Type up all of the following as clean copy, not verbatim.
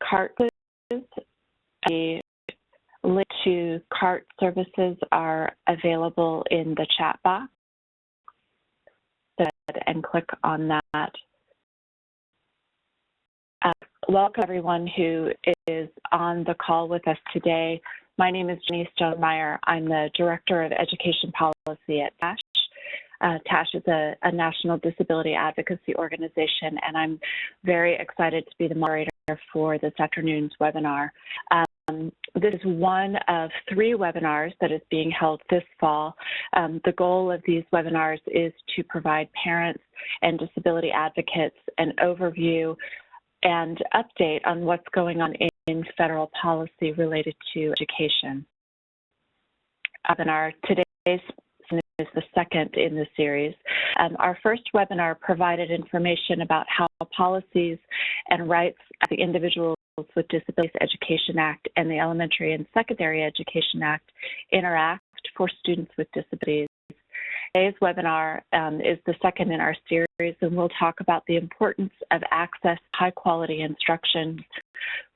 CART services. A link to CART services are available in the chat box. And click on that. Welcome everyone who is on the call with us today. My name is Jenny Stonemeyer. I'm the Director of Education Policy at TASH. TASH is a national disability advocacy organization, and I'm very excited to be the moderator for this afternoon's webinar. This is one of 3 webinars that is being held this fall. The goal of these webinars is to provide parents and disability advocates an overview and update on what's going on in federal policy related to education. Webinar today's is the second in the series. Our first webinar provided information about how policies and rights of the Individuals with Disabilities Education Act and the Elementary and Secondary Education Act interact for students with disabilities. Today's webinar is the second in our series, and we'll talk about the importance of access to high-quality instruction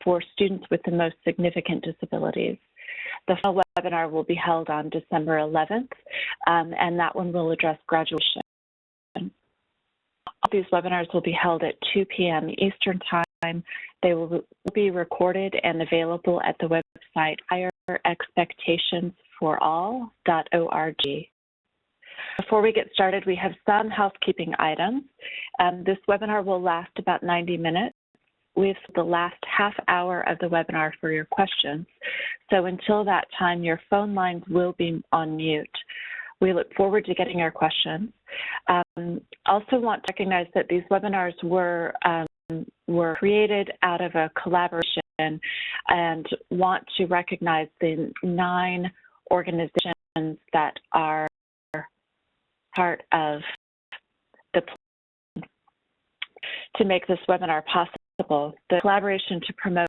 for students with the most significant disabilities. The final webinar will be held on December 11th, and that one will address graduation. All these webinars will be held at 2 p.m. Eastern Time. They will be recorded and available at the website higherexpectationsforall.org. Before we get started, we have some housekeeping items. This webinar will last about 90 minutes. We have the last half hour of the webinar for your questions. So until that time, your phone lines will be on mute. We look forward to getting your questions. Also want to recognize that these webinars were created out of a collaboration and want to recognize the 9 organizations that are part of the plan to make this webinar possible. The collaboration to promote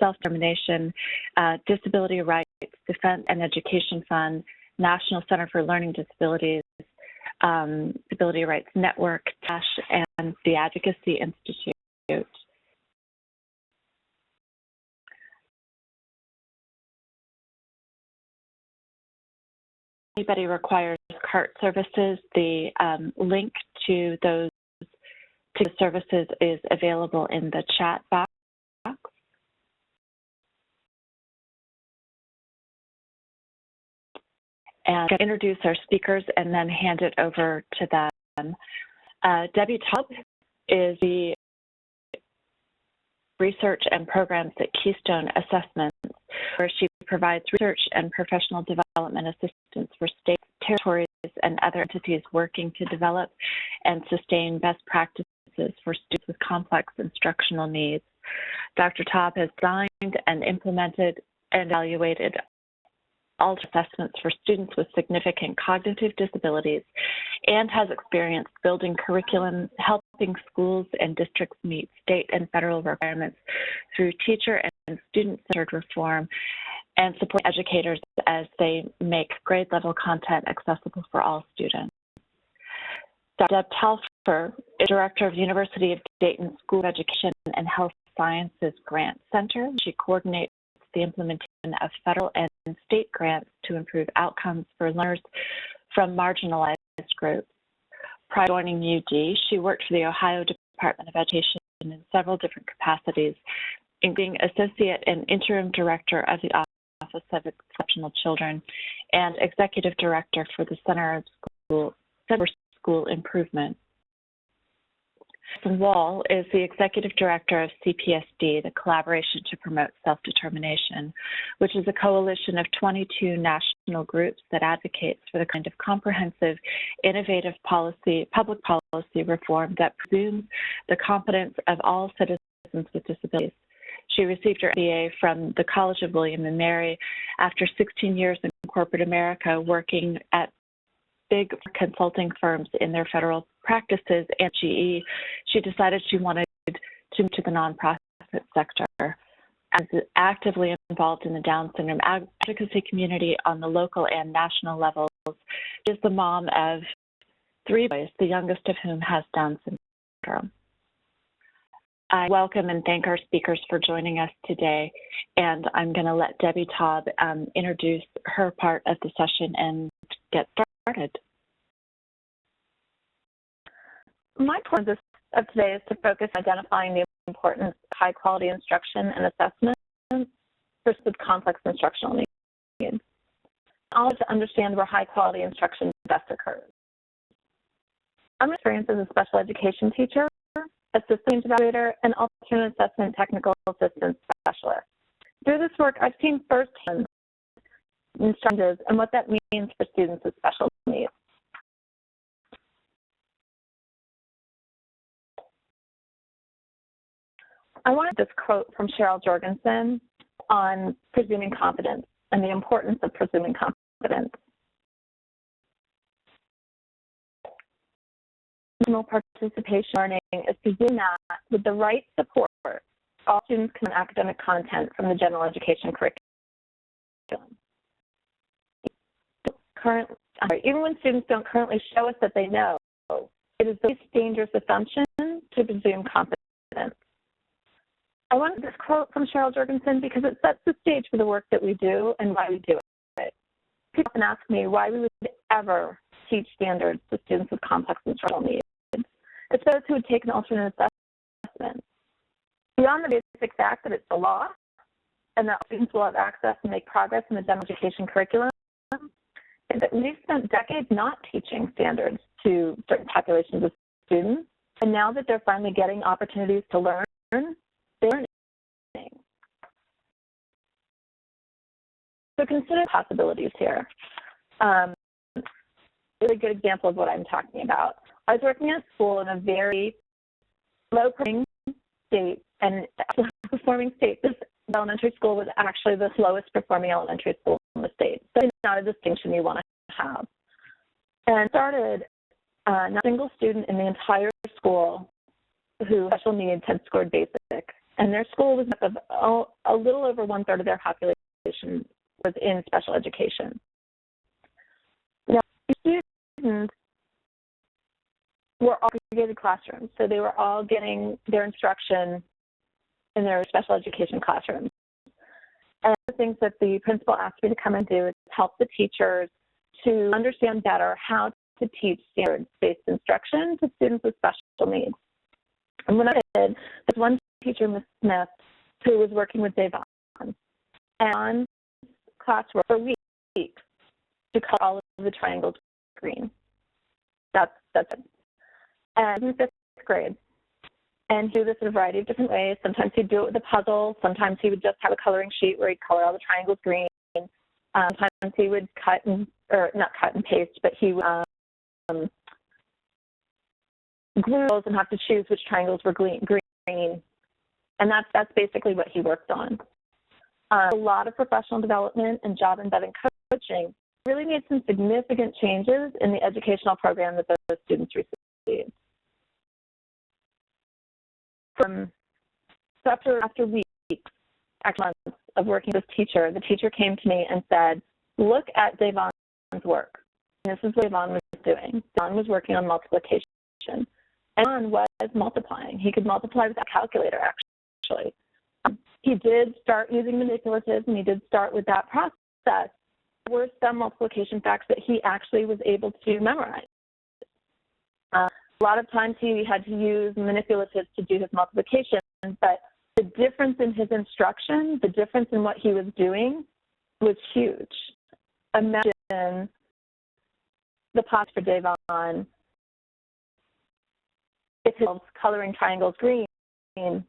self-determination, Disability Rights Defense and Education Fund, National Center for Learning Disabilities, Disability Rights Network, TASH, and the Advocacy Institute. Anybody requires CART services, the link to the services is available in the chat box. And introduce our speakers and then hand it over to them. Debbie Taub is the Research and Programs at Keystone Assessments, where she provides research and professional development assistance for states, territories, and other entities working to develop and sustain best practices for students with complex instructional needs. Dr. Taub has designed and implemented and evaluated all assessments for students with significant cognitive disabilities and has experience building curriculum, helping schools and districts meet state and federal requirements through teacher and student-centered reform and support educators as they make grade-level content accessible for all students. Deb Talfer is Director of University of Dayton School of Education and Health Sciences Grant Center. She coordinates the implementation of federal and state grants to improve outcomes for learners from marginalized groups. Prior to joining UD, she worked for the Ohio Department of Education in several different capacities, including Associate and Interim Director of the Office of Exceptional Children and Executive Director for the Center for School Improvement. Jason Wall is the Executive Director of CPSD, the Collaboration to Promote Self-Determination, which is a coalition of 22 national groups that advocates for the kind of comprehensive, innovative public policy reform that presumes the competence of all citizens with disabilities. She received her MBA from the College of William & Mary after 16 years in corporate America working at big consulting firms in their federal practices and GE. She decided she wanted to move to the nonprofit sector. As actively involved in the Down syndrome advocacy community on the local and national levels, she is the mom of 3 boys, the youngest of whom has Down syndrome. I welcome and thank our speakers for joining us today, and I'm going to let Debbie Taub introduce her part of the session and get started. My part of today is to focus on identifying the importance of high-quality instruction and assessment versus complex instructional needs. Also to understand where high-quality instruction best occurs. I'm experienced as a special education teacher, a systems evaluator, and alternate assessment technical assistance specialist. Through this work, I've seen firsthand instructors and what that means for students with special needs. I wanted this quote from Cheryl Jorgensen on presuming competence and the importance of presuming competence. Participation learning is to do that with the right support. All students can learn academic content from the general education curriculum. Even when students don't currently show us that they know, it is the least dangerous assumption to presume competence. I wanted this quote from Cheryl Jorgensen because it sets the stage for the work that we do and why we do it. People often ask me why we would ever teach standards to students with complex instructional needs. It's those who would take an alternate assessment. Beyond the basic fact that it's the law and that students will have access and make progress in the general education curriculum, is that we've spent decades not teaching standards to certain populations of students, and now that they're finally getting opportunities to learn, they're learning. So consider possibilities here. Really good example of what I'm talking about. I was working at a school in a very low-performing state, and performing state, this elementary school was actually the slowest performing elementary school in the state. So it's not a distinction you want to have. And started not a single student in the entire school who special needs had scored basic. And their school was made of a little over 1/3 of their population was in special education. Now, students were all segregated classrooms, so they were all getting their instruction in their special education classrooms. And the things that the principal asked me to come and do is help the teachers to understand better how to teach standards-based instruction to students with special needs. And what I did, there's one teacher, Ms. Smith, who was working with Devon, and classwork for weeks to color all of the triangles green. That's it. And in 5th grade. And do this in a variety of different ways. Sometimes he'd do it with a puzzle. Sometimes he would just have a coloring sheet where he'd color all the triangles green. Sometimes he would not cut and paste, but he would glue those and have to choose which triangles were green. And that's basically what he worked on. A lot of professional development and job embedding coaching really made some significant changes in the educational program that those students received. So after weeks, actually months of working with this teacher, the teacher came to me and said, look at Devon's work. And this is what Devon was doing. Devon was working on multiplication. And Devon was multiplying. He could multiply with a calculator, actually. He did start using manipulatives, and he did start with that process. There were some multiplication facts that he actually was able to memorize. A lot of times he had to use manipulatives to do his multiplication, but the difference in his instruction, the difference in what he was doing was huge. Imagine the pause for Devon if he was coloring triangles green. And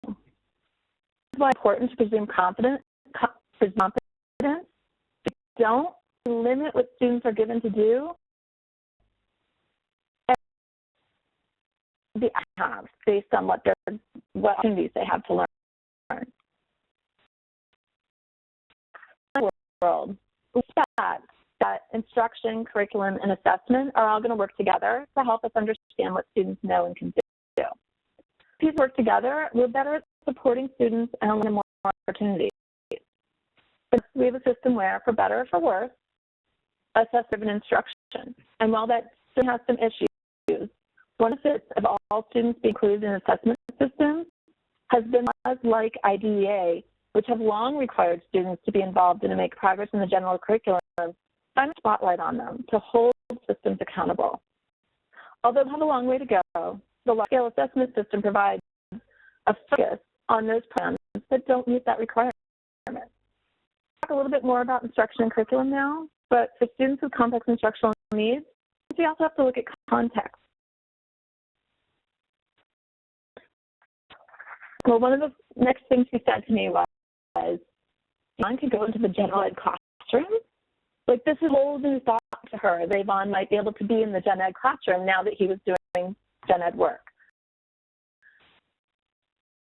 it's important to presume competence. Don't limit what students are given to do. They have based on what opportunities they have to learn. In the world, we expect that instruction, curriculum, and assessment are all going to work together to help us understand what students know and can do. If these work together, we're better at supporting students and allowing more opportunities. We have a system where, for better or for worse, assess-driven instruction. And while that still has some issues, One benefit of all students being included in assessment systems has been laws like IDEA, which have long required students to be involved and to make progress in the general curriculum, shine a spotlight on them to hold systems accountable. Although we have a long way to go, the large-scale assessment system provides a focus on those programs that don't meet that requirement. I'll talk a little bit more about instruction and curriculum now, but for students with complex instructional needs, we also have to look at context. Well, one of the next things she said to me was, Yvonne could go into the general ed classroom. Like, this is a whole new thought to her, that Yvonne might be able to be in the gen ed classroom now that he was doing gen ed work.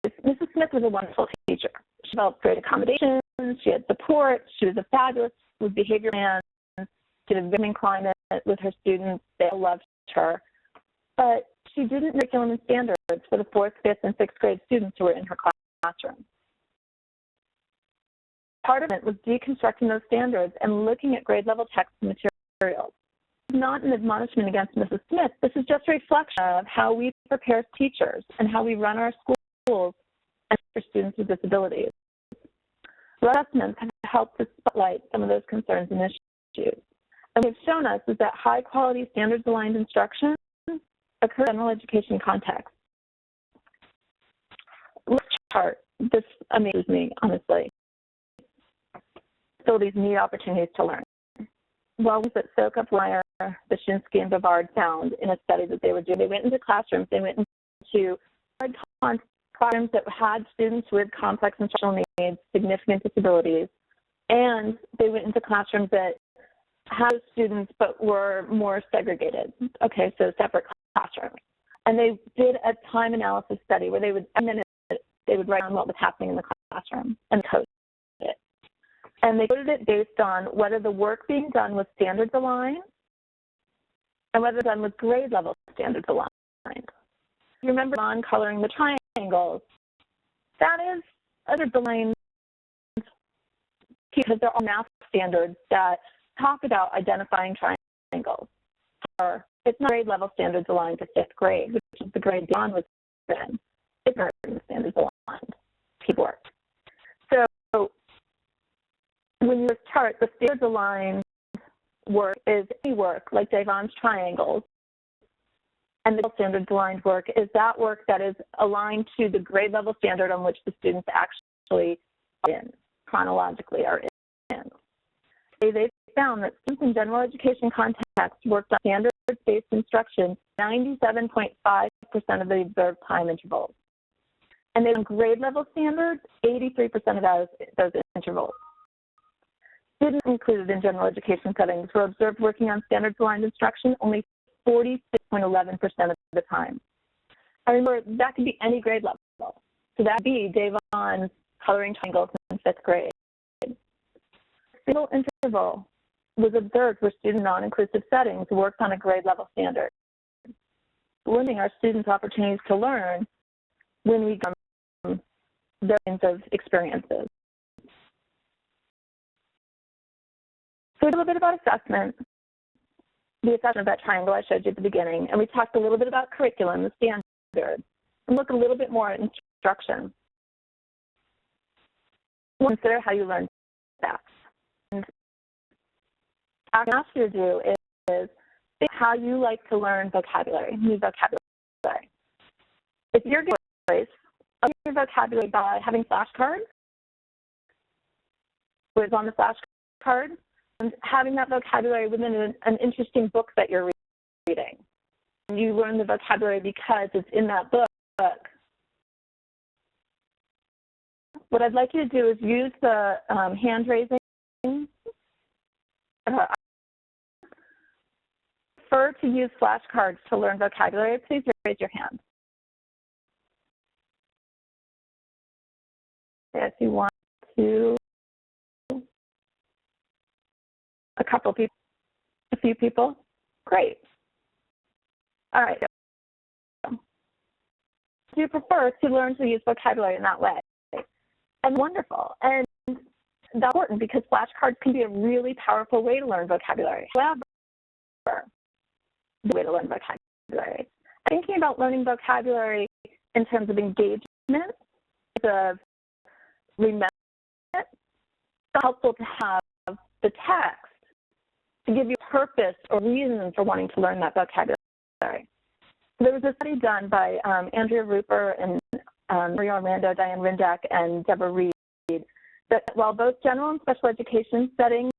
Mrs. Smith was a wonderful teacher. She developed great accommodations, she had support, she was a fabulous with behavior plan, she had a very climate with her students, they all loved her. But she didn't curriculum and standards for the 4th, 5th, and 6th grade students who were in her classroom. Part of it was deconstructing those standards and looking at grade level text and materials. It's not an admonishment against Mrs. Smith. This is just a reflection of how we prepare teachers and how we run our schools and for students with disabilities. Assessments have helped to spotlight some of those concerns and issues. And what they've shown us is that high quality standards aligned instruction occurs in general education context. This chart, this amazes me, honestly. Facilities need opportunities to learn. Well, that Sokop, Weyer, Bashinsky, and Bavard found in a study that they were doing, they went into classrooms, they went into programs that had students with complex instructional needs, significant disabilities, and they went into classrooms that had students but were more segregated. Okay, so separate classrooms. And they did a time analysis study where they would, and then they would write on what was happening in the classroom and code it. And they coded it based on whether the work being done was standards aligned and whether done with grade level standards aligned. You remember on coloring the triangles, that is other aligned because they're all math standards that talk about identifying triangles. Or it's not grade level standards aligned to 5th grade, which is the grade John was in. It's not standards aligned work. So when you chart, the standards aligned work is any work like Davon's triangles, and the standards aligned work is that work that is aligned to the grade level standard on which the students actually are in, chronologically are in. They found that students in general education context worked on standards-based instruction 97.5% of the observed time intervals. And then grade level standards, 83% of those intervals. Students included in general education settings were observed working on standards-aligned instruction only 46.11% of the time. And remember, that could be any grade level. So that would be Davon's coloring triangles in 5th grade. A single interval was observed where student non-inclusive settings worked on a grade level standard, limiting our students' opportunities to learn when we come those kinds of experiences. So a little bit about assessment, the assessment of that triangle I showed you at the beginning, and we talked a little bit about curriculum, the standards, and look a little bit more at instruction. We'll consider how you learn that. And what I ask you to do is think how you like to learn vocabulary, new vocabulary. If you're going to learn your vocabulary by having flashcards, what's on the flashcard, and having that vocabulary within an interesting book that you're reading. And you learn the vocabulary because it's in that book. What I'd like you to do is use the hand raising. I prefer to use flashcards to learn vocabulary. Please raise your hand. If you want to, a couple people, a few people, great. All right. Do you prefer to learn to use vocabulary in that way? And wonderful. And that's important because flashcards can be a really powerful way to learn vocabulary. However, the way to learn vocabulary. Thinking about learning vocabulary in terms of engagement, of remembrance, it's helpful to have the text to give you purpose or reason for wanting to learn that vocabulary. There was a study done by Andrea Rupert and Maria Orlando, Diane Rindack, and Deborah Reed that while both general and special education settings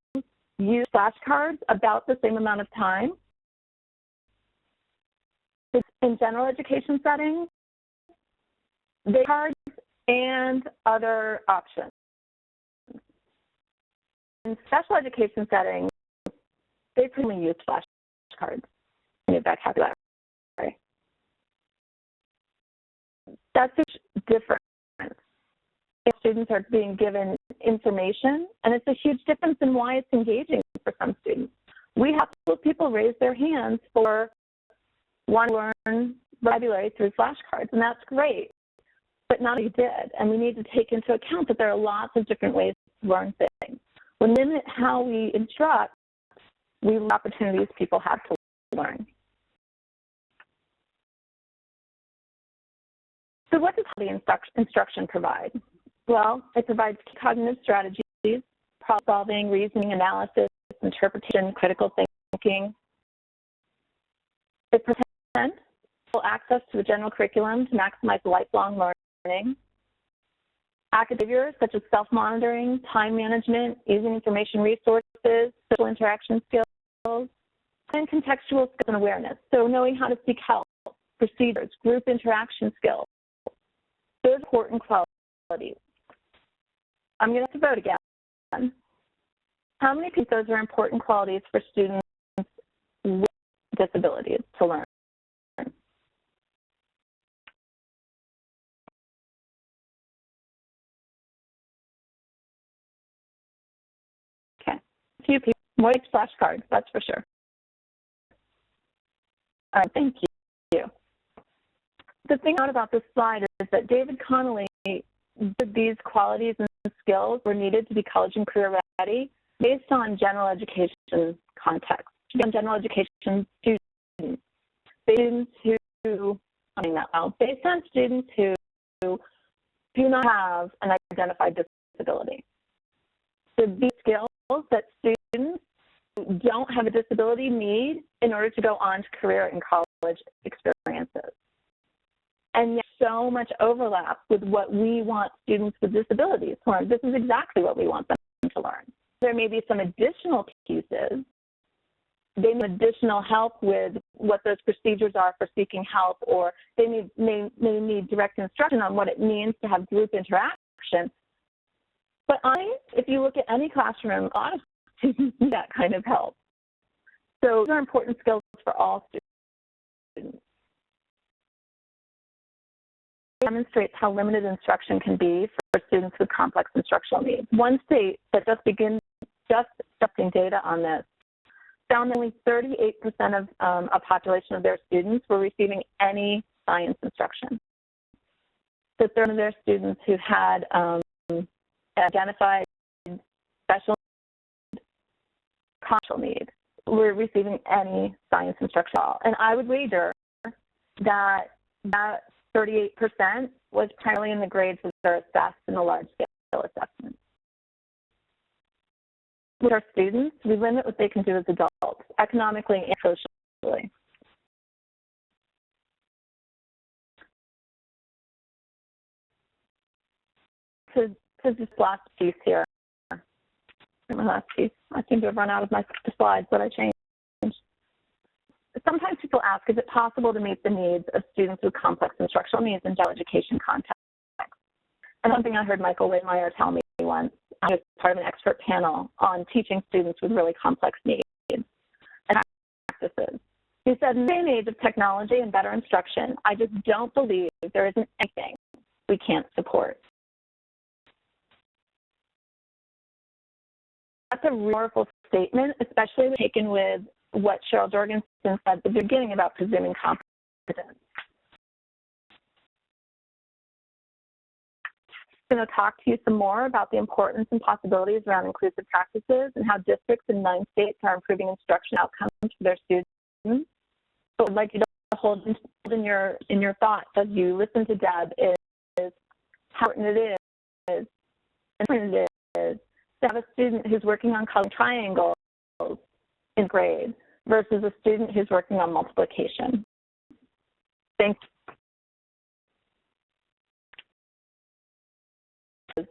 use flashcards about the same amount of time, in general education settings, they cards and other options. In special education settings, they frequently use flashcards in your vocabulary. That's a difference. Students are being given information, and it's a huge difference in why it's engaging for some students. We have people raise their hands for wanting to learn vocabulary through flashcards, and that's great, but not everybody did. And we need to take into account that there are lots of different ways to learn things. We limit how we instruct, we limit opportunities people have to learn. So what does the instruction provide? Well, it provides cognitive strategies, problem solving, reasoning, analysis, interpretation, critical thinking. It presents full access to the general curriculum to maximize lifelong learning. Active behaviors such as self-monitoring, time management, using information resources, social interaction skills, and contextual skills and awareness. So knowing how to seek help, procedures, group interaction skills, those are important qualities. I'm going to have to vote again. How many think those are important qualities for students with disabilities to learn? Okay, a few people, more flashcards, that's for sure. All right, thank you. The thing out about this slide is that David Connolly did these qualities and skills were needed to be college and career ready based on general education context, on general education students, based on students who do not have an identified disability. So these skills that students who don't have a disability need in order to go on to career and college experiences. And yet so much overlap with what we want students with disabilities to learn. This is exactly what we want them to learn. There may be some additional pieces. They need additional help with what those procedures are for seeking help, or they may need direct instruction on what it means to have group interaction. But if you look at any classroom, a lot of students need that kind of help. So those are important skills for all students. Demonstrates how limited instruction can be for students with complex instructional needs. One state that just accepting data on this found that only 38% of a population of their students were receiving any science instruction. So 30% of their students who had identified special cultural need were receiving any science instruction at all. And I would wager that 38% was primarily in the grades that are assessed in the large-scale assessment. With our students, we limit what they can do as adults, economically and socially. To this last piece here, my last piece, I seem to have run out of my slides, but I changed. Sometimes people ask, is it possible to meet the needs of students with complex instructional needs in general education context? And something I heard Michael Waymire tell me once, I was part of an expert panel on teaching students with really complex needs and practices. He said, in the day and age of technology and better instruction, I just don't believe there isn't anything we can't support. That's a powerful statement, especially when taken with what Cheryl Jorgensen said at the beginning about presuming competence. I'm going to talk to you some more about the importance and possibilities around inclusive practices and how districts in 9 states are improving instruction outcomes for their students. But I'd like you to hold in your thoughts as you listen to Deb is how important it is to have a student who's working on coloring triangles in grade versus a student who's working on multiplication. Thanks.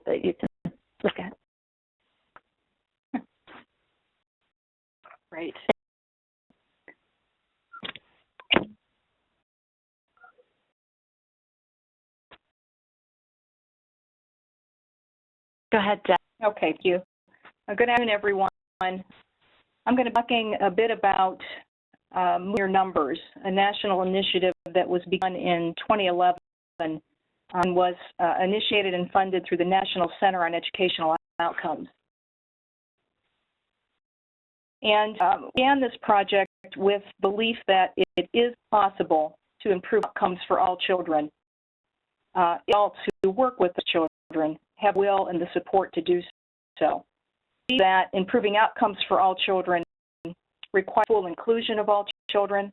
That you can look at. Great. Go ahead, Deb. Okay, thank you. Good afternoon, everyone. I'm going to be talking a bit about Your Numbers, a national initiative that was begun in 2011 and was initiated and funded through the National Center on Educational Outcomes. And began this project with belief that it is possible to improve outcomes for all children. Adults who work with the children have will and the support to do so. That improving outcomes for all children requires full inclusion of all children,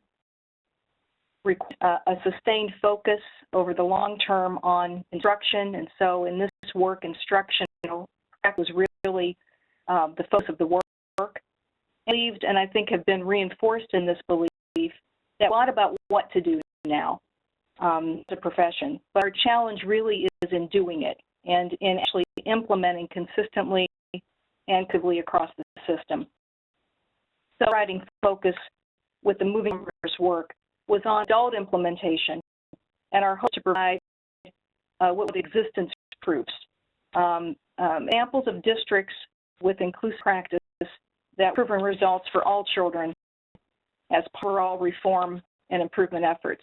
requires a sustained focus over the long term on instruction, and so in this work, instructional was really the focus of the work. Believed, and I think have been reinforced in this belief, that a lot about what to do now as a profession, but our challenge really is in doing it and in actually implementing consistently and actively across the system. So writing focus with the Moving Numbers work was on adult implementation, and our hope to provide what existence proofs, examples of districts with inclusive practice that proven results for all children as part of overall reform and improvement efforts.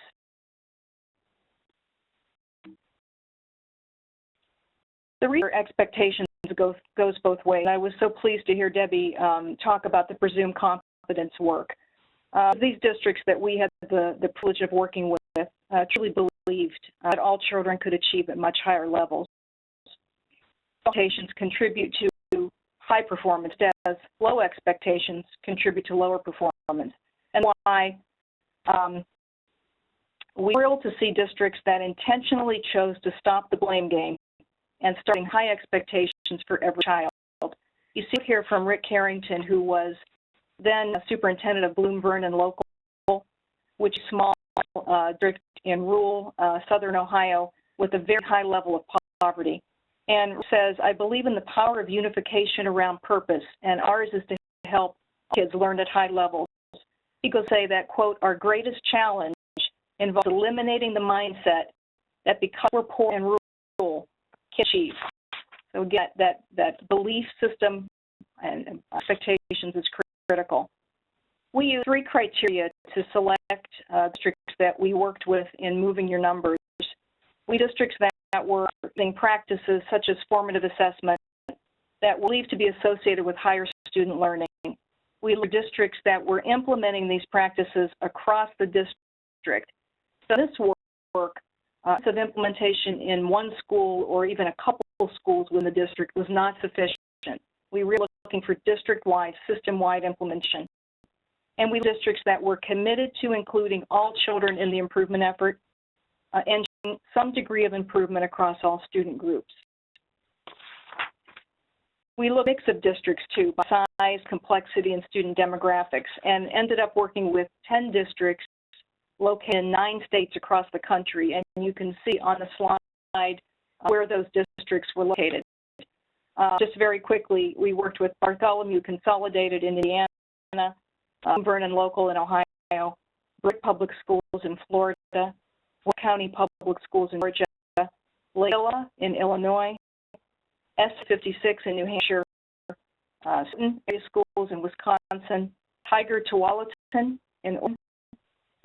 The reader expectations goes both ways. I was so pleased to hear Debbie talk about the presumed competence work. These districts that we had the privilege of working with truly believed that all children could achieve at much higher levels. Expectations contribute to high performance, as low expectations contribute to lower performance. And why we're thrilled to see districts that intentionally chose to stop the blame game and starting high expectations for every child. You see here from Rick Carrington, who was then superintendent of Bloom Vernon Local, which is a small district in rural southern Ohio with a very high level of poverty. And says, I believe in the power of unification around purpose, and ours is to help kids learn at high levels. He goes say that, quote, our greatest challenge involves eliminating the mindset that because we're poor and rural, can't achieve. So again, that belief system and expectations is critical. We use 3 criteria to select districts that we worked with in Moving Your Numbers. We districts that were using practices such as formative assessment that were believed to be associated with higher student learning. We looked at districts that were implementing these practices across the district. So this work of implementation in one school or even a couple of schools within the district was not sufficient. We were looking for district-wide, system-wide implementation. And we looked at districts that were committed to including all children in the improvement effort and some degree of improvement across all student groups. We looked at a mix of districts too, by size, complexity, and student demographics, and ended up working with 10 districts located in 9 states across the country. And you can see on the slide where those districts were located. Just very quickly, we worked with Bartholomew Consolidated in Indiana, Vernon Local in Ohio, Brick Public Schools in Florida, Ward County Public Schools in Georgia, Loyola in Illinois, S56 in New Hampshire, Sutton area schools in Wisconsin, Tiger Tualatin in Oregon,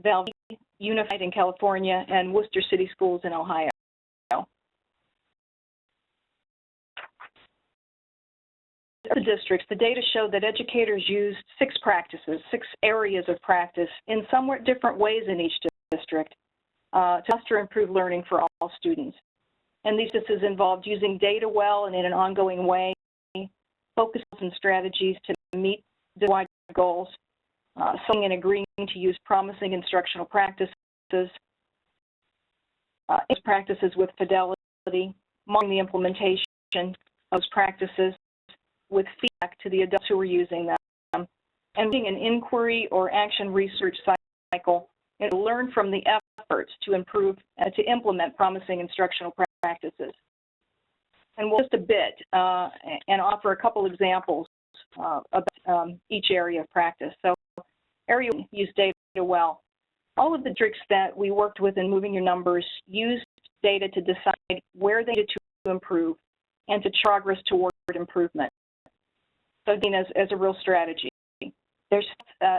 Valley Unified in California, and Worcester City Schools in Ohio. The districts, the data showed that educators used 6 practices, 6 areas of practice in somewhat different ways in each district to foster improved learning for all students. And these practices involved using data well and in an ongoing way, focus and strategies to meet the wide goals, and agreeing to use promising instructional practices, with fidelity, monitoring the implementation of those practices with feedback to the adults who are using them, and doing an inquiry or action research cycle and learn from the efforts to improve to implement promising instructional practices. And we'll just a bit and offer a couple examples about each area of practice. So, area use data well. All of the districts that we worked with in Moving Your Numbers used data to decide where they needed to improve and to progress toward improvement. So again, as a real strategy. Their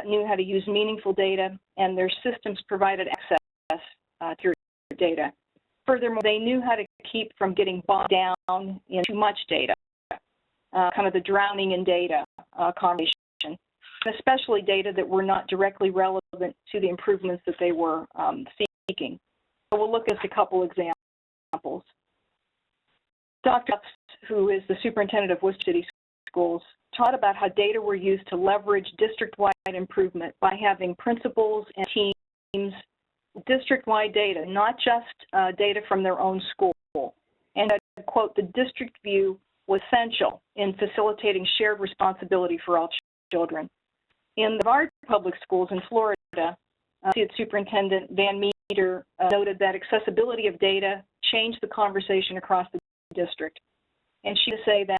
knew how to use meaningful data, and their systems provided access to your data. Furthermore, they knew how to keep from getting bogged down in too much data, kind of the drowning in data conversation, especially data that were not directly relevant to the improvements that they were seeking. So we'll look at a couple examples. Dr. Epps, who is the superintendent of Worcester City Schools, taught about how data were used to leverage district-wide improvement by having principals and teams district-wide data, not just data from their own school. And I quote, the district view was essential in facilitating shared responsibility for all children. In the Brevard Public Schools in Florida, Superintendent Van Meter noted that accessibility of data changed the conversation across the district. And she would say that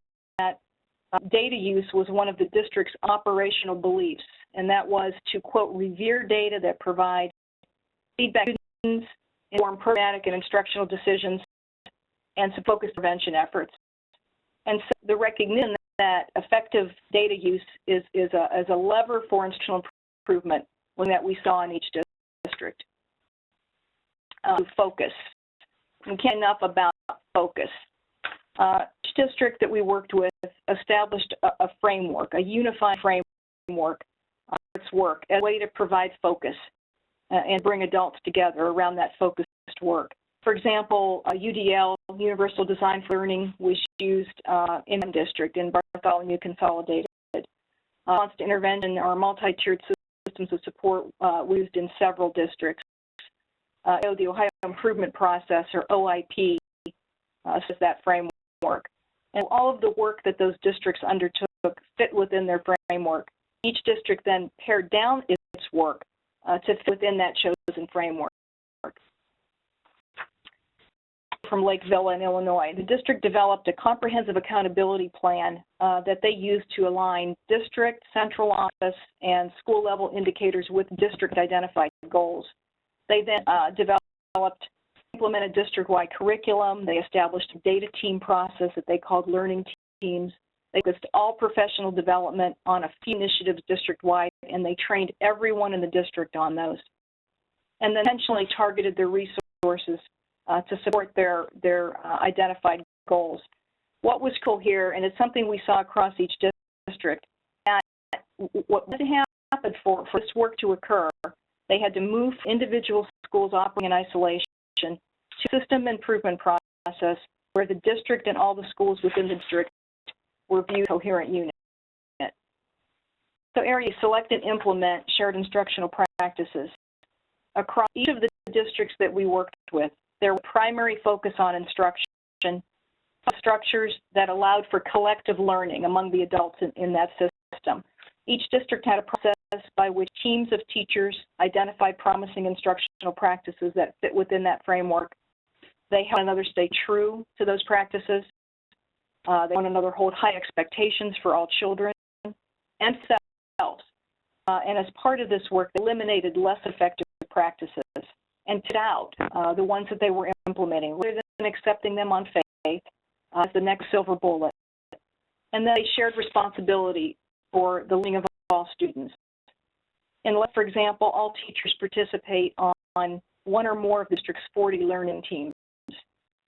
data use was one of the district's operational beliefs, and that was to, quote, revere data that provide feedback to students, inform programmatic and instructional decisions, and to focus prevention efforts. And so the recognition that effective data use is a lever for instructional improvement that we saw in each district. Focus. We can't enough about focus. Each district that we worked with established a framework, a unified framework for its work as a way to provide focus and bring adults together around that focused work. For example, UDL, Universal Design for Learning, was used in one district, in Bartholomew Consolidated. Constant intervention or multi-tiered systems of support were used in several districts. The Ohio Improvement Process, or OIP, is that framework. And all of the work that those districts undertook fit within their framework. Each district then pared down its work to fit within that chosen framework. From Lake Villa in Illinois, the district developed a comprehensive accountability plan that they used to align district, central office, and school level indicators with district identified goals. They then implemented district-wide curriculum. They established a data team process that they called learning teams. They focused all professional development on a few initiatives district-wide, and they trained everyone in the district on those. And then intentionally targeted their resources to support their identified goals. What was cool here, and it's something we saw across each district, that what had to happen for this work to occur, they had to move individual schools operating in isolation to system improvement process where the district and all the schools within the district were viewed as a coherent unit. So areas select and implement shared instructional practices. Across each of the districts that we worked with, there was primary focus on instruction, structures that allowed for collective learning among the adults in that system. Each district had a process by which teams of teachers identified promising instructional practices that fit within that framework. They helped one another stay true to those practices. They one another hold high expectations for all children and themselves. And as part of this work, they eliminated less effective practices and put out the ones that they were implementing, rather than accepting them on faith as the next silver bullet. And then they shared responsibility for the learning of all students. And for example, all teachers participate on one or more of the district's 40 learning teams.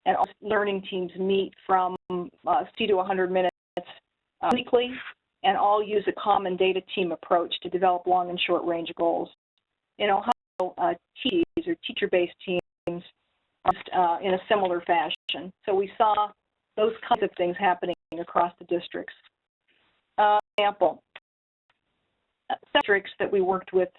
And all learning teams meet from 60 to 100 minutes weekly, and all use a common data team approach to develop long and short range goals. In Ohio, TEs, or teacher-based teams, are in a similar fashion. So we saw those kinds of things happening across the districts. Example, districts that we worked with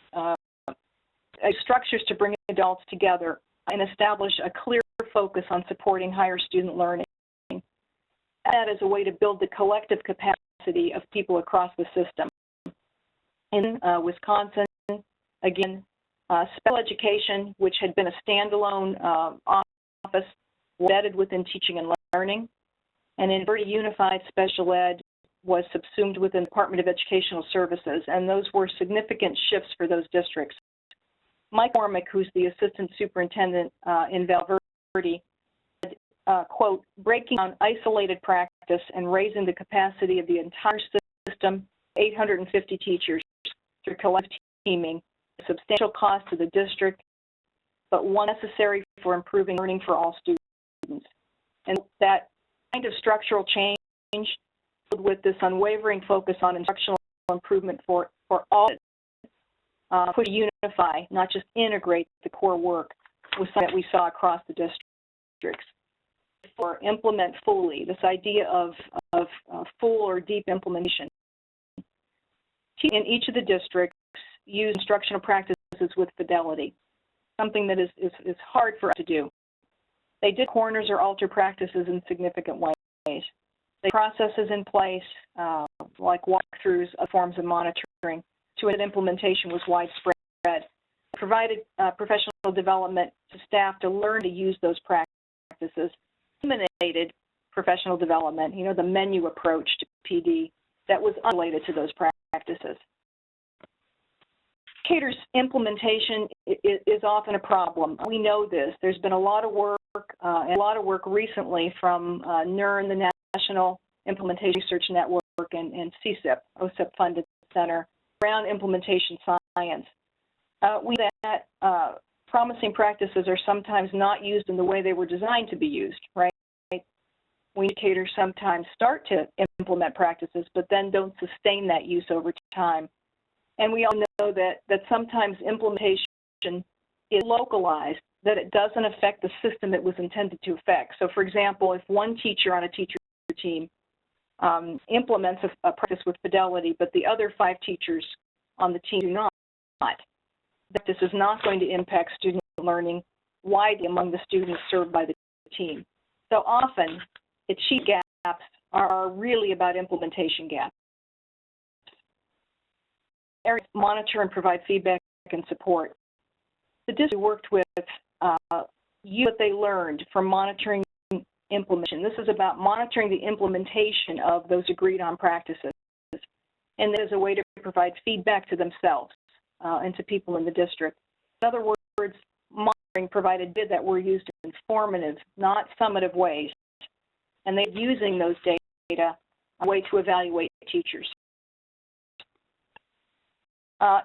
structures to bring adults together and establish a clear focus on supporting higher student learning. That is a way to build the collective capacity of people across the system. In Wisconsin, again, special education, which had been a standalone office, embedded within teaching and learning, and in Verdi Unified Special Ed was subsumed within the Department of Educational Services, and those were significant shifts for those districts. Mike Mormick, who's the assistant superintendent in Val Verde, said, quote, breaking down isolated practice and raising the capacity of the entire system, 850 teachers, through collective teaming, a substantial cost to the district, but one necessary for improving learning for all students. And that kind of structural change with this unwavering focus on instructional improvement for all, push to unify, not just integrate the core work, was something that we saw across the districts. For implement fully, this idea of full or deep implementation. In each of the districts, use instructional practices with fidelity, something that is hard for us to do. They did corners or alter practices in significant ways. They processes in place, like walkthroughs of forms of monitoring, to ensure that implementation was widespread. Provided professional development to staff to learn to use those practices. Eliminated professional development, the menu approach to PD that was unrelated to those practices. Educators' implementation is often a problem. We know this. There's been a lot of work, recently from NERN, the National Implementation Research Network, and CSIP, OSIP-funded center, around implementation science. We know that promising practices are sometimes not used in the way they were designed to be used, right? Educators sometimes start to implement practices, but then don't sustain that use over time. And we all know that sometimes implementation is localized, that it doesn't affect the system it was intended to affect. So, for example, if one teacher on a teacher team implements a practice with fidelity, but the other 5 teachers on the team do not, this is not going to impact student learning widely among the students served by the team. So often, achievement gaps are really about implementation gaps. Areas monitor and provide feedback and support. The district worked with what they learned from monitoring implementation. This is about monitoring the implementation of those agreed on practices. And there's a way to provide feedback to themselves and to people in the district. In other words, monitoring provided data that were used in informative, not summative ways. And they're using those data a way to evaluate teachers.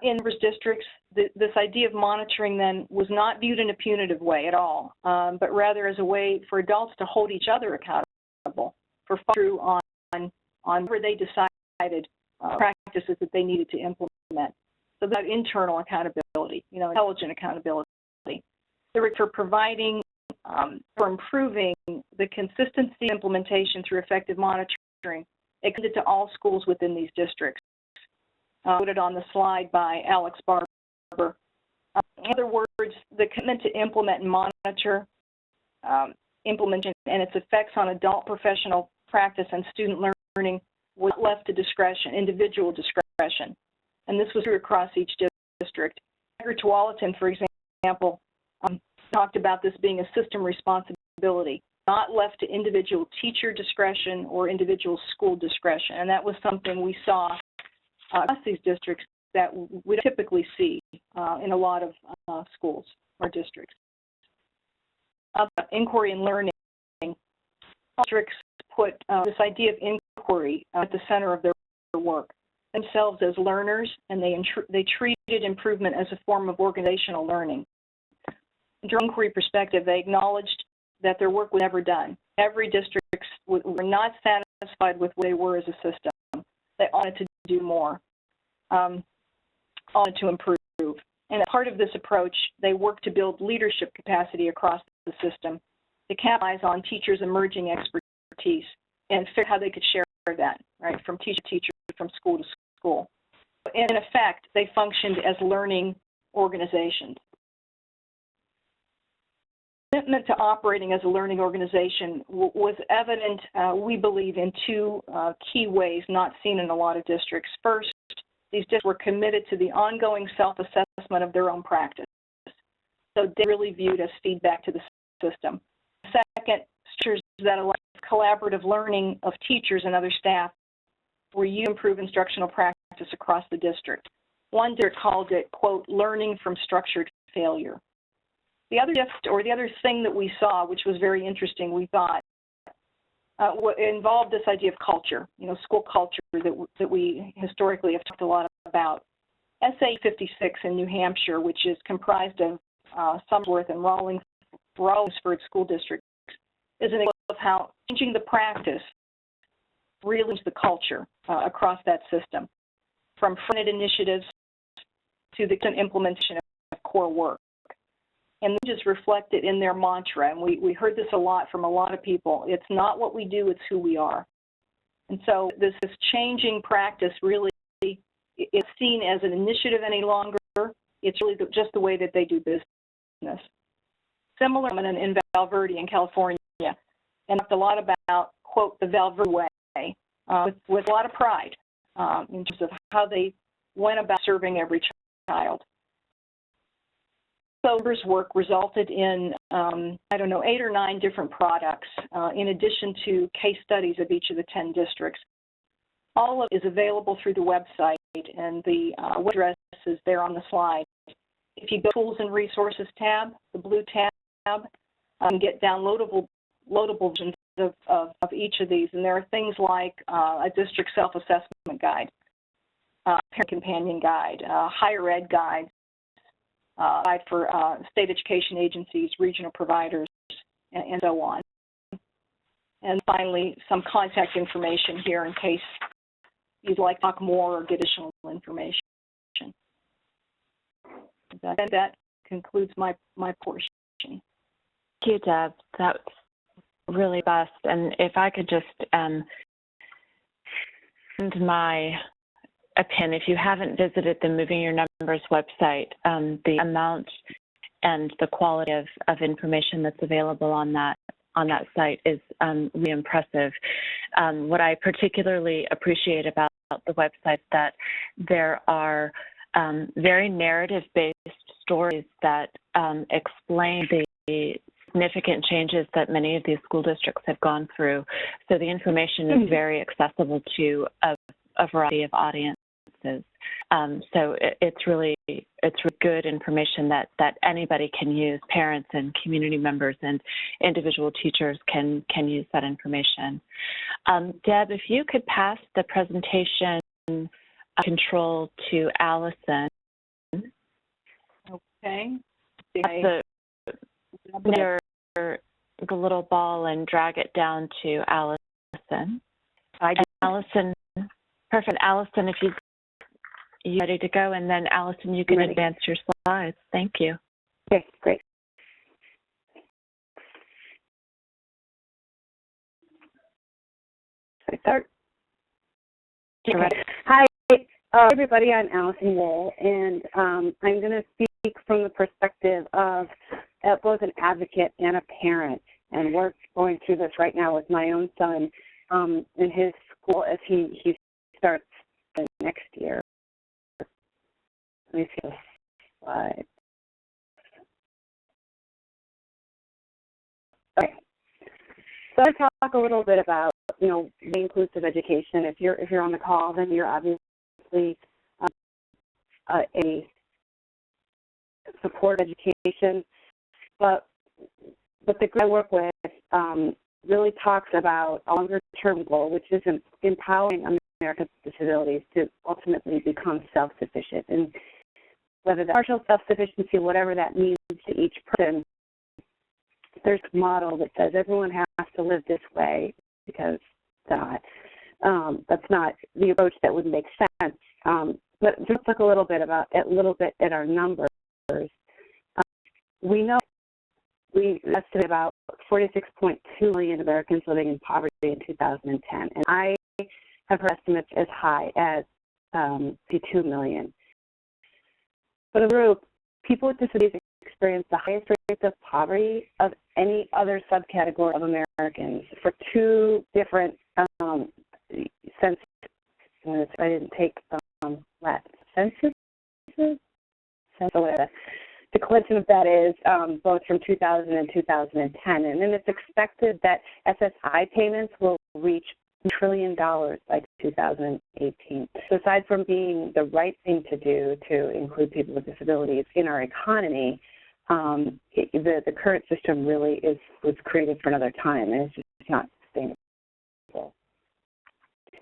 In districts, this idea of monitoring then was not viewed in a punitive way at all, but rather as a way for adults to hold each other accountable for follow-through on where they decided practices that they needed to implement. So that internal accountability, intelligent accountability. For providing, for improving the consistency implementation through effective monitoring, extended to all schools within these districts. Noted on the slide by Alex Barber. In other words, the commitment to implement and monitor implementation and its effects on adult professional practice and student learning was left to discretion, individual discretion. And this was true across each district. Edgar Tualatin, for example, talked about this being a system responsibility, not left to individual teacher discretion or individual school discretion. And that was something we saw across these districts that we typically see in a lot of schools or districts. Inquiry and learning. Districts put this idea of inquiry at the center of their work. Themselves as learners, and they treated improvement as a form of organizational learning. From an inquiry perspective, they acknowledged that their work was never done. Every district were not satisfied with where they were as a system. They wanted to do more, wanted to improve. And as part of this approach, they worked to build leadership capacity across the system to capitalize on teachers' emerging expertise and figure out how they could share that, right, from teacher to teacher, from school to school. In effect, they functioned as learning organizations. commitment to operating as a learning organization was evident, we believe, in two key ways not seen in a lot of districts. First, these districts were committed to the ongoing self-assessment of their own practice. So they really viewed as feedback to the system. Second, structures that allow collaborative learning of teachers and other staff were used to improve instructional practice across the district. One district called it, quote, learning from structured failure. The other shift, or the other thing that we saw, which was very interesting, we thought, involved this idea of culture, school culture that we historically have talked a lot about. SA 56 in New Hampshire, which is comprised of Somersworth and Rollinsford school districts, is an example of how changing the practice really changed the culture across that system, from front-end initiatives to the implementation of core work. And this is reflected in their mantra, and we heard this a lot from a lot of people. It's not what we do, it's who we are. And so this changing practice really is seen as an initiative any longer. It's really just the way that they do business. Similar in Val Verde in California, and talked a lot about, quote, the Val Verde way, with a lot of pride in terms of how they went about serving every child. So members' work resulted in, 8 or 9 different products, in addition to case studies of each of the 10 districts. All of it is available through the website, and the web address is there on the slide. If you go to Tools and Resources tab, the blue tab, you can get downloadable versions of each of these. And there are things like a district self-assessment guide, parent companion guide, higher ed guide, guide for state education agencies, regional providers, and so on. And finally, some contact information here in case you'd like to talk more or get additional information. That concludes my portion. Thank you, Deb. That's really best. And if I could just send my opinion, if you haven't visited the Moving Your Numbers website, the amount and the quality of information that's available on that site is really impressive. What I particularly appreciate about the website is that there are very narrative-based stories that explain the significant changes that many of these school districts have gone through. So the information is very accessible to a variety of audiences. So it's really good information that anybody can use. Parents and community members and individual teachers can use that information. Deb, if you could pass the presentation control to Allison. Okay. The little ball and drag it down to Allison. Allison, perfect. Allison, if you're ready to go, and then Allison, you can advance your slides. Thank you. Okay, great. Should I start? You're ready. Hi, everybody. I'm Allison Wohl, and I'm going to speak from the perspective of both an advocate and a parent. And we're going through this right now with my own son in his school as he starts next year. Let me see the slide. Okay. So I'm going to talk a little bit about, inclusive education. If you're on the call, then you're obviously a support education. But the group I work with really talks about a longer-term goal, which is empowering Americans with disabilities to ultimately become self-sufficient. And whether that's partial self-sufficiency, whatever that means to each person, there's a model that says everyone has to live this way, because that's not the approach that would make sense. But just look a little bit at our numbers. We know we estimate about 46.2 million Americans living in poverty in 2010, and I have heard estimates as high as 52 million. For the group, people with disabilities experience the highest rates of poverty of any other subcategory of Americans for two different census. I didn't take Latin census. The collection of that is both from 2000 and 2010, and then it's expected that SSI payments will reach $1 trillion by 2018. So aside from being the right thing to do to include people with disabilities in our economy, the current system really was created for another time, and it's just not sustainable.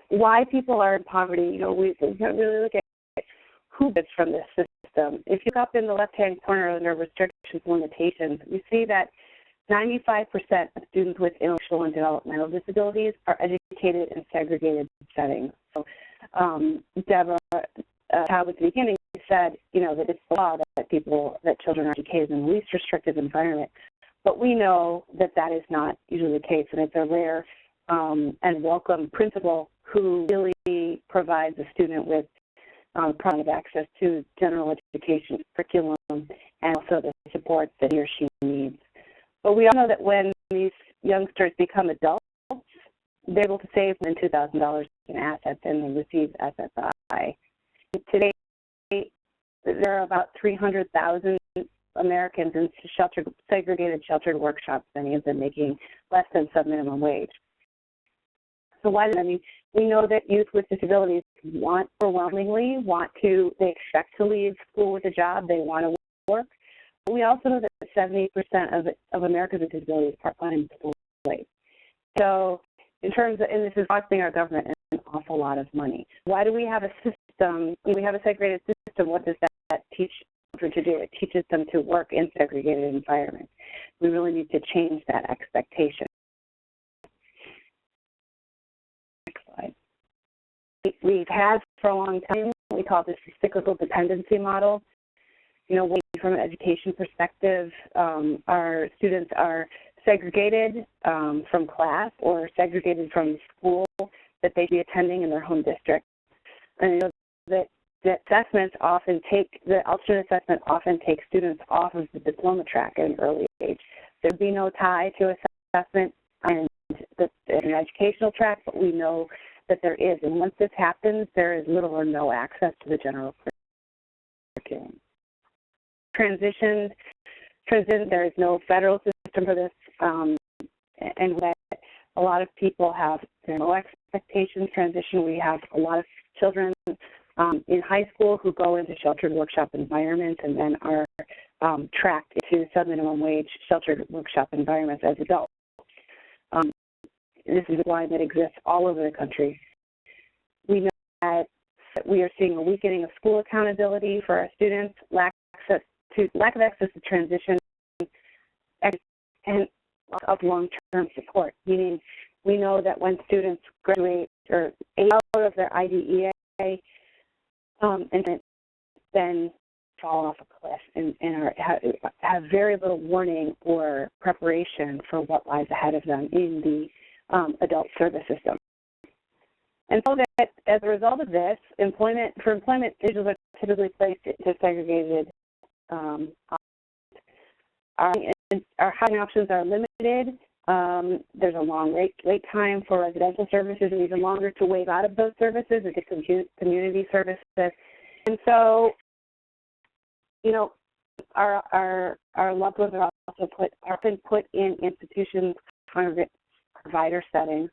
Why people are in poverty, we really look at who gets from this system. If you look up in the left-hand corner under restrictions and limitations, you see that 95% of students with intellectual and developmental disabilities are educated in segregated settings. So Deborah Taub at the beginning said, that it's the law that children are educated in the least restrictive environment. But we know that that is not usually the case, and it's a rare and welcome principle who really provides a student with of access to general education curriculum and also the support that he or she needs. But we all know that when these youngsters become adults, they're able to save more than $2,000 in assets and they receive SSI. Today, there are about 300,000 Americans in segregated sheltered workshops, many of them making less than sub-minimum wage. So why does that mean? We know that youth with disabilities overwhelmingly want to, they expect to leave school with a job, they want to work. But we also know that 70% of Americans with disabilities are unemployed. So in terms of, and this is costing our government an awful lot of money. Why do we have a system, when we have a segregated system, what does that teach children to do? It teaches them to work in segregated environments. We really need to change that expectation. We've had for a long time, we call this the cyclical dependency model. From an education perspective, our students are segregated from class or segregated from school that they be attending in their home district. And that the assessments often the alternate assessment often takes students off of the diploma track at an early age. There'd be no tie to assessment and an educational track, but we know that there is. And once this happens, there is little or no access to the general curriculum. Transition, there is no federal system for this, and that a lot of people have no expectations. Transition, we have a lot of children in high school who go into sheltered workshop environments and then are tracked into sub-minimum wage sheltered workshop environments as adults. This is a line that exists all over the country. We know that we are seeing a weakening of school accountability for our students, lack of access to transition, and lack of long-term support, meaning we know that when students graduate or out of their IDEA and then fall off a cliff and have very little warning or preparation for what lies ahead of them in the adult service system. And so that as a result of this, employment individuals are typically placed into segregated our housing options are limited. There's a long wait time for residential services and even longer to waive out of those services into community services. And so, our loved ones are also often put in institutions, congregate provider settings,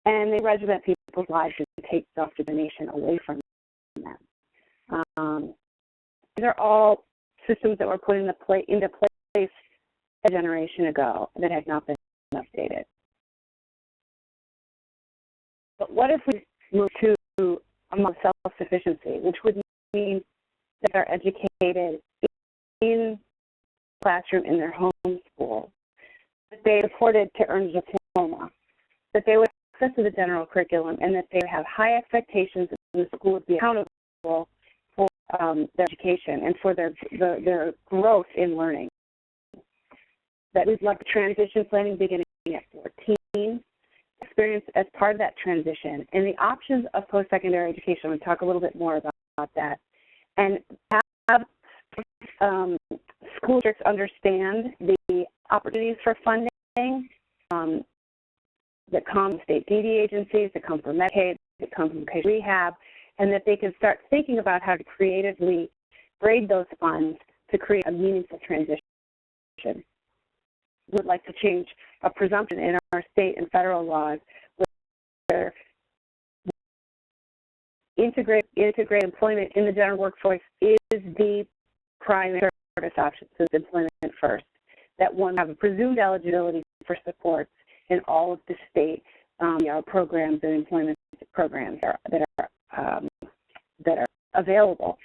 and they regiment people's lives and take self-determination away from them. These are all systems that were put into place a generation ago that have not been updated. But what if we move to self-sufficiency, which would mean that they're educated in classroom in their home school, that they're supported to earn a diploma, that they would have access to the general curriculum, and that they would have high expectations that the school would be accountable for their education and for their growth in learning. That we'd like transition planning beginning at 14, experience as part of that transition, and the options of post-secondary education. I'm going to talk a little bit more about that. And have school districts understand the opportunities for funding that come from state DD agencies, that come from Medicaid, that come from vocational rehab, and that they can start thinking about how to creatively grade those funds to create a meaningful transition. We would like to change a presumption in our state and federal laws where integrate employment in the general workforce is the primary service option, so it's employment first. That one have a presumed eligibility for supports in all of the state programs and employment programs that are available.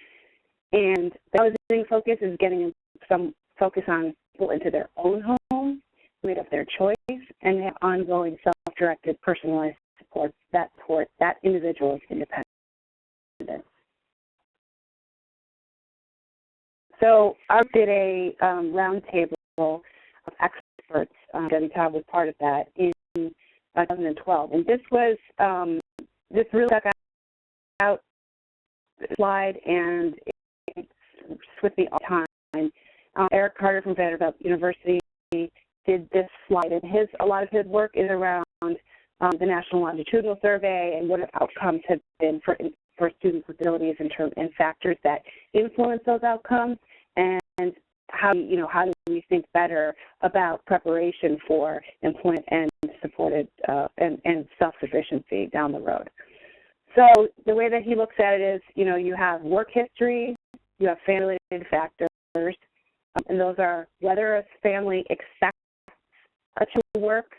And the housing focus is getting some focus on people into their own home, made of their choice, and have ongoing self-directed, personalized supports that support that individual's independence. So I did a roundtable of experts. Debbie Todd was part of that in 2012, and this was this really stuck out the slide, and it's with me all the time. Eric Carter from Vanderbilt University did this slide, and a lot of his work is around the National Longitudinal Survey and what outcomes have been for students with disabilities and factors that influence those outcomes, and how do we think better about preparation for employment and supported and self-sufficiency down the road. So the way that he looks at it is, you have work history, you have family-related factors, and those are whether a family accepts to work,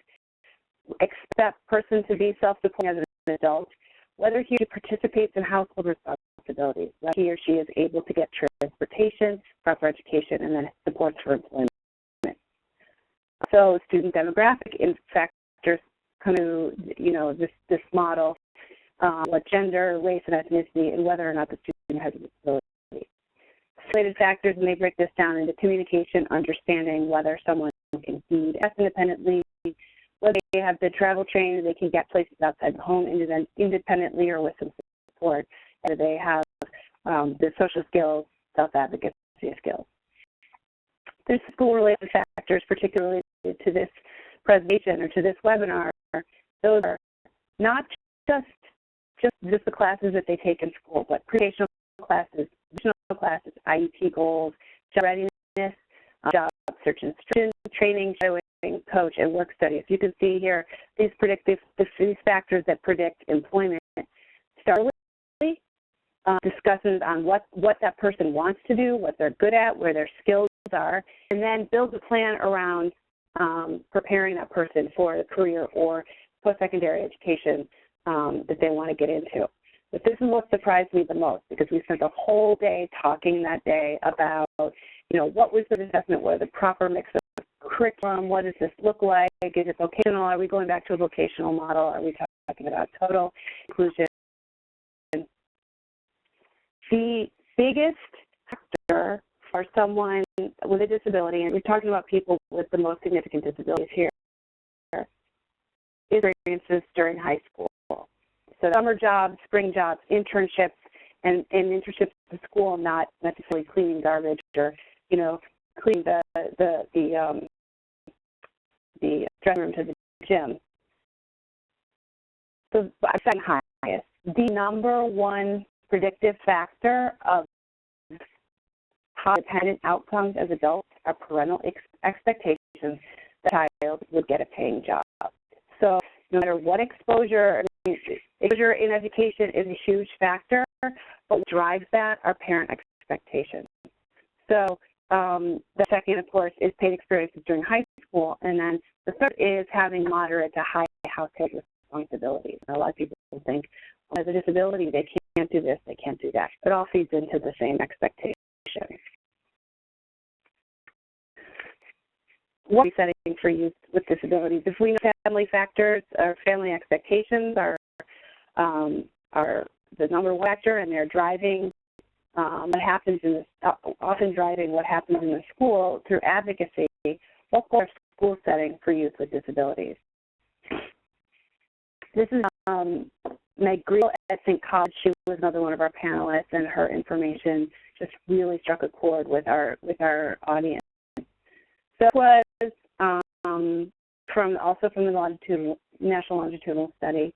expect that person to be self-supporting as an adult, whether he participates in household responsibilities, whether he or she is able to get transportation, proper education, and then supports for employment. So student demographic factors come to, this model, what gender, race, and ethnicity, and whether or not the student has a disability. Related factors, and they break this down into communication, understanding whether someone can feed independently, whether they have the travel training, they can get places outside the home independently or with some support, whether they have the social skills, self-advocacy skills. There's school-related factors, particularly to this presentation or to this webinar. Those are not just the classes that they take in school, but pre-educational classes, additional classes, IEP goals, job readiness, job search and training, shadowing, coach, and work studies. You can see here these factors that predict employment start early, discussions on what that person wants to do, what they're good at, where their skills are, and then build a plan around preparing that person for a career or post-secondary education that they want to get into. But this is what surprised me the most, because we spent the whole day talking that day about, what was the assessment, what are the proper mix of curriculum, what does this look like, is it vocational, are we going back to a vocational model, are we talking about total inclusion? The biggest factor for someone with a disability, and we're talking about people with the most significant disabilities here, is experiences during high school. So summer jobs, spring jobs, internships, and internships in school, not necessarily cleaning garbage or, cleaning the dressing room to the gym. So I'm saying highest. The number one predictive factor of how dependent outcomes as adults are parental expectations that the child would get a paying job. So no matter what exposure in education is a huge factor, but what drives that are parent expectations. So the second, of course, is paid experiences during high school, and then the third is having moderate to high household responsibilities. A lot of people think, as a disability, they can't do this, they can't do that. It all feeds into the same expectation. What is setting for youth with disabilities? If we know family factors or family expectations are the number one factor, and they're driving what happens often driving what happens in the school through advocacy, what's our school setting for youth with disabilities? This is Meg Greel at St. College. She was another one of our panelists, and her information just really struck a chord with our audience. So it was from the National Longitudinal Study,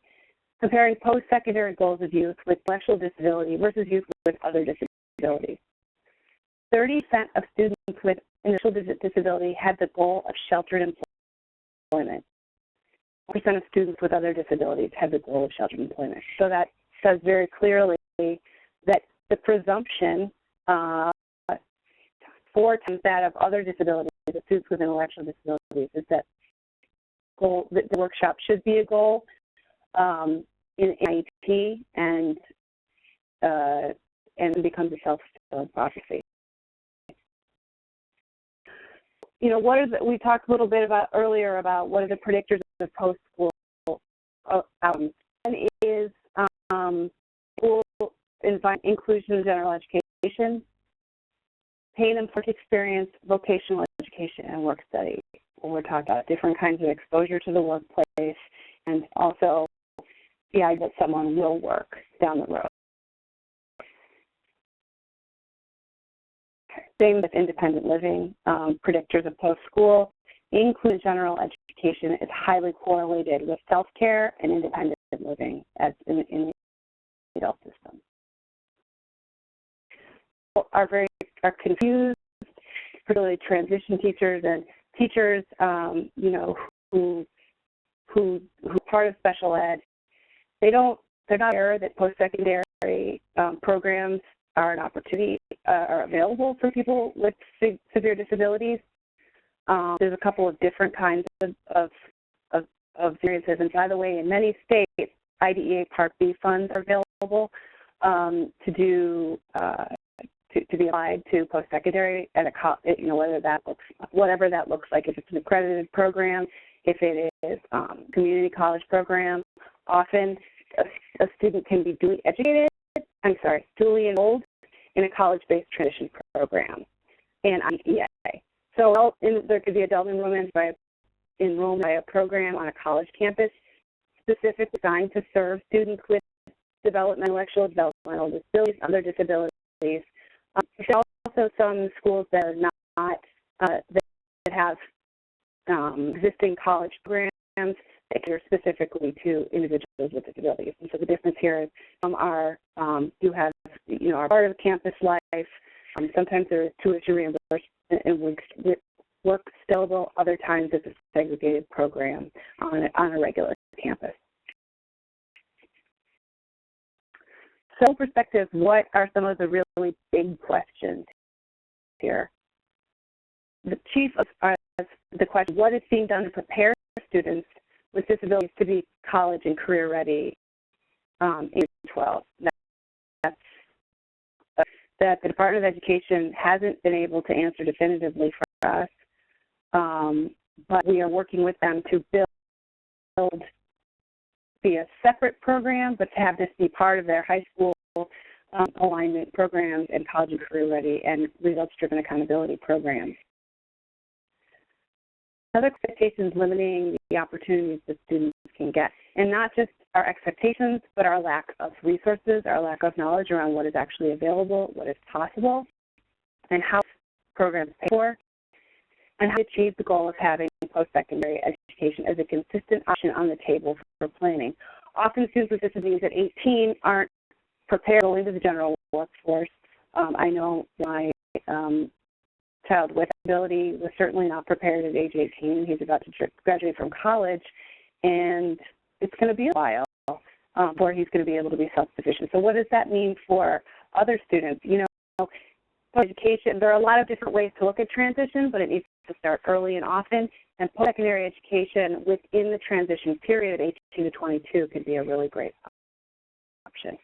comparing post-secondary goals of youth with intellectual disability versus youth with other disabilities. 30% of students with intellectual disability had the goal of sheltered employment. 1% of students with other disabilities had the goal of sheltered employment. So that says very clearly that the presumption, 4 times that of other disabilities, the students with intellectual disabilities, is that the workshop should be a goal in IEP and becomes a self-fulfilling prophecy. You know, we talked a little bit about earlier about what are the predictors of post-school outcomes. One is school environment, inclusion, general education, pain and work experience, vocational education, and work study. We're talking about different kinds of exposure to the workplace, and also the idea that someone will work down the road. Same with independent living. Predictors of post-school, including general education, is highly correlated with self-care and independent living as in the adult system. Are confused, particularly transition teachers and teachers, you know, who part of special ed. They're not aware that post-secondary programs are an opportunity, are available for people with severe disabilities. There's a couple of different kinds of experiences, and by the way, in many states, IDEA Part B funds are available to be applied to post-secondary at you know, whatever that looks like. If it's an accredited program, if it is community college program, often a student can be duly enrolled in a college-based transition program and IDEA. So there could be adult enrollment by a program on a college campus specifically designed to serve students with intellectual developmental disabilities, other disabilities. There's also some schools that are not that have existing college programs that cater specifically to individuals with disabilities. And so the difference here is some are are part of campus life. Sometimes there is tuition reimbursement and work scalable. Other times it's a segregated program on a regular campus. So, perspective, what are some of the really big questions here? The chief are the question: what is being done to prepare students with disabilities to be college and career ready in 12? That the Department of Education hasn't been able to answer definitively for us, but we are working with them to be a separate program, but to have this be part of their high school alignment programs and college and career ready and results-driven accountability programs. Other expectations limiting the opportunities that students can get, and not just our expectations, but our lack of resources, our lack of knowledge around what is actually available, what is possible, and how programs pay for, and how to achieve the goal of having post-secondary education as a consistent option on the table for planning. Often students with disabilities at 18 aren't prepared to go into the general workforce. I know my child with disability was certainly not prepared at age 18. He's about to graduate from college, and it's going to be a while before he's going to be able to be self-sufficient. So what does that mean for other students? You know, education, there are a lot of different ways to look at transition, but it needs to start early and often, and post-secondary education within the transition period at 18 to 22 could be a really great option.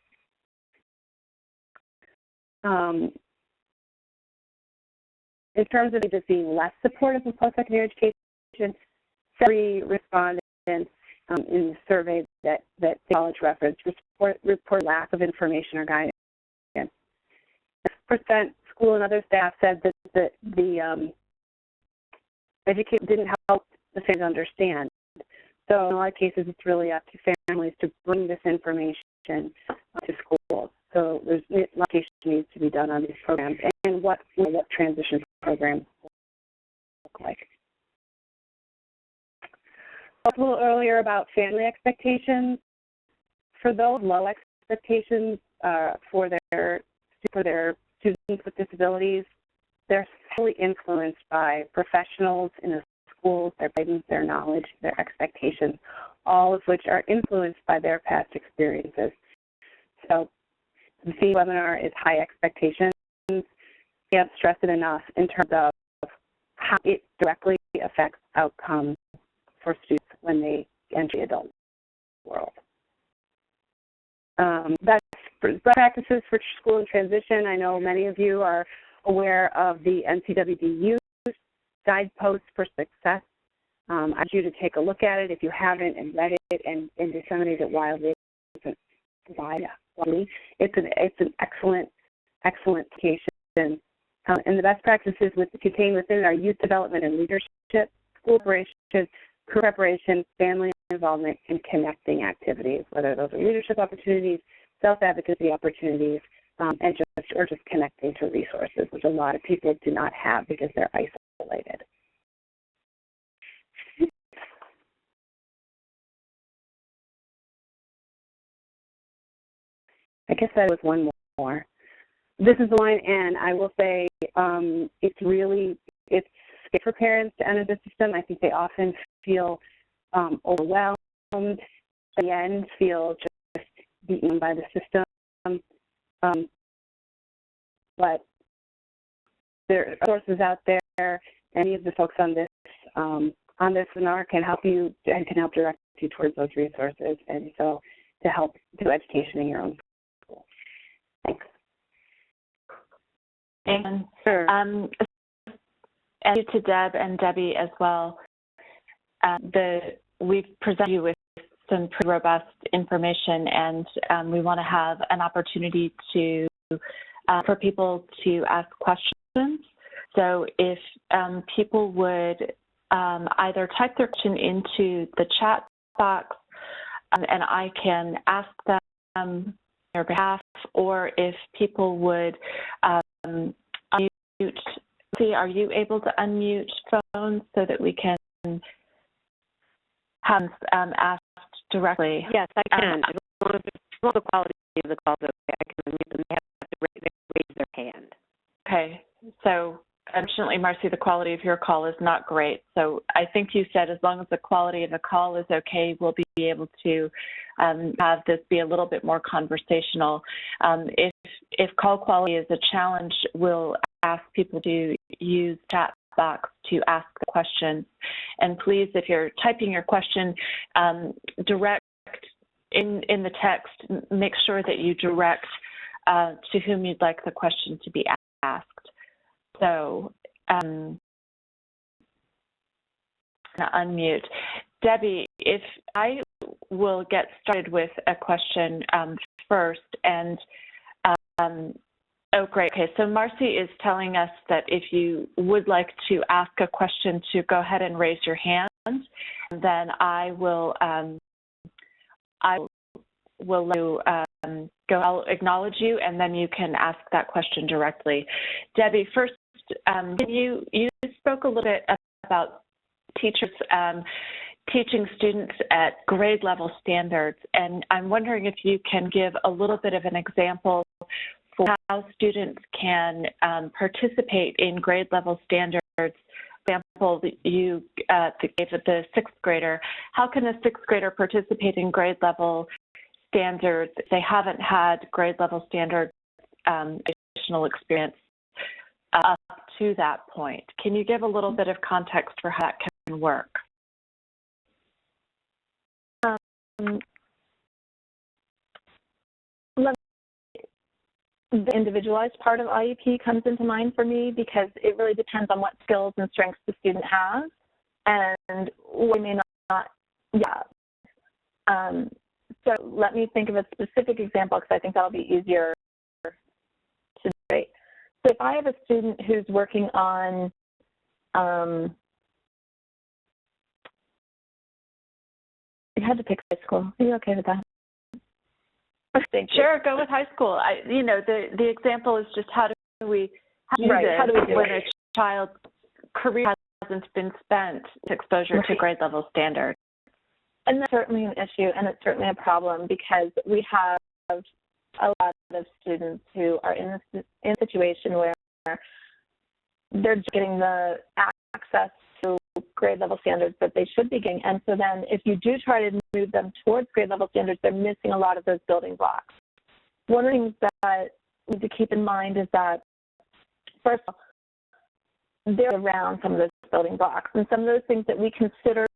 In terms of just being less supportive of post-secondary education, 3 respondents in the survey that the college referenced report lack of information or guidance. 6% school and other staff said that the education didn't help the families understand. So in a lot of cases, it's really up to families to bring this information to schools. So there's a lot of education needs to be done on these programs and what transition programs look like. talked a little earlier about family expectations. For those low expectations for their students with disabilities, they're heavily influenced by professionals in the schools, their guidance, their knowledge, their expectations, all of which are influenced by their past experiences. So the theme webinar is high expectations. We can't stress it enough in terms of how it directly affects outcomes for students when they enter the adult world. Best practices for school and transition. I know many of you are aware of the NCWD Youth Guideposts for Success. I urge you to take a look at it if you haven't and read it and disseminate it widely. It's an excellent application. And the best practices contained within are youth development and leadership, school preparation, career preparation, family involvement, and connecting activities, whether those are leadership opportunities, self-advocacy opportunities, and just connecting to resources, which a lot of people do not have because they're isolated. I guess that was one more. This is the line, and I will say it's scary for parents to enter the system. I think they often feel overwhelmed, at the end feel just beaten by the system. But there are sources out there. Any of the folks on this webinar can help you and can help direct you towards those resources, and so to help do education in your own school. Thanks. And sure. And to Deb and Debbie as well. We've presented you with some pretty robust information, and we want to have an opportunity to for people to ask questions. So if people would either type their question into the chat box, and I can ask them on their behalf, or if people would unmute. Are you able to unmute phones so that we can have asked directly? Yes, I can. As long as the quality of the call is okay, I can unmute them. They have to raise their hand. Okay. So, unfortunately, Marcy, the quality of your call is not great. So I think you said as long as the quality of the call is okay, we'll be able to have this be a little bit more conversational. If call quality is a challenge, we'll ask people to use chat box to ask the questions. And please, if you're typing your question, direct in the text, make sure that you direct to whom you'd like the question to be asked. So, unmute. Debbie, if I will get started with a question first, and oh, great. Okay, so Marcy is telling us that if you would like to ask a question, to go ahead and raise your hand, and then I will let you go. I'll acknowledge you, and then you can ask that question directly. Debbie, first, you spoke a little bit about teachers teaching students at grade level standards, and I'm wondering if you can give a little bit of an example for how students can participate in grade level standards. For example, that you gave the sixth grader. How can a sixth grader participate in grade level standards if they haven't had grade level standard additional experience up to that point? Can you give a little bit of context for how that can work? The individualized part of IEP comes into mind for me because it really depends on what skills and strengths the student has and we may not so let me think of a specific example because I think that'll be easier to do. So if I have a student who's working on you had to pick high school. Are you okay with that? Sure, go with high school. The example is just how do we do when a child's career hasn't been spent with exposure to grade level standards. And that's certainly an issue, and it's certainly a problem because we have a lot of students who are in a situation where they're just getting the access to grade level standards that they should be getting. And so then if you do try to move them towards grade level standards, they're missing a lot of those building blocks. One of the things that we need to keep in mind is that, first of all, they're around some of those building blocks, and some of those things that we considered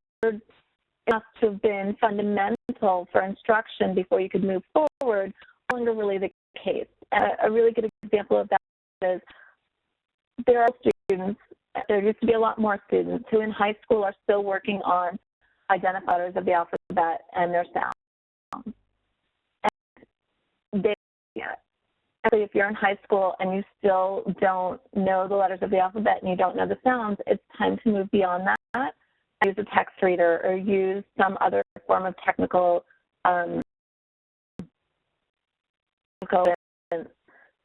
enough to have been fundamental for instruction before you could move forward no longer really the case. And a really good example of that is there are students, there used to be a lot more students who in high school are still working on identifiers of the alphabet and their sounds. And actually, if you're in high school and you still don't know the letters of the alphabet and you don't know the sounds, it's time to move beyond that. Use a text reader or use some other form of technical to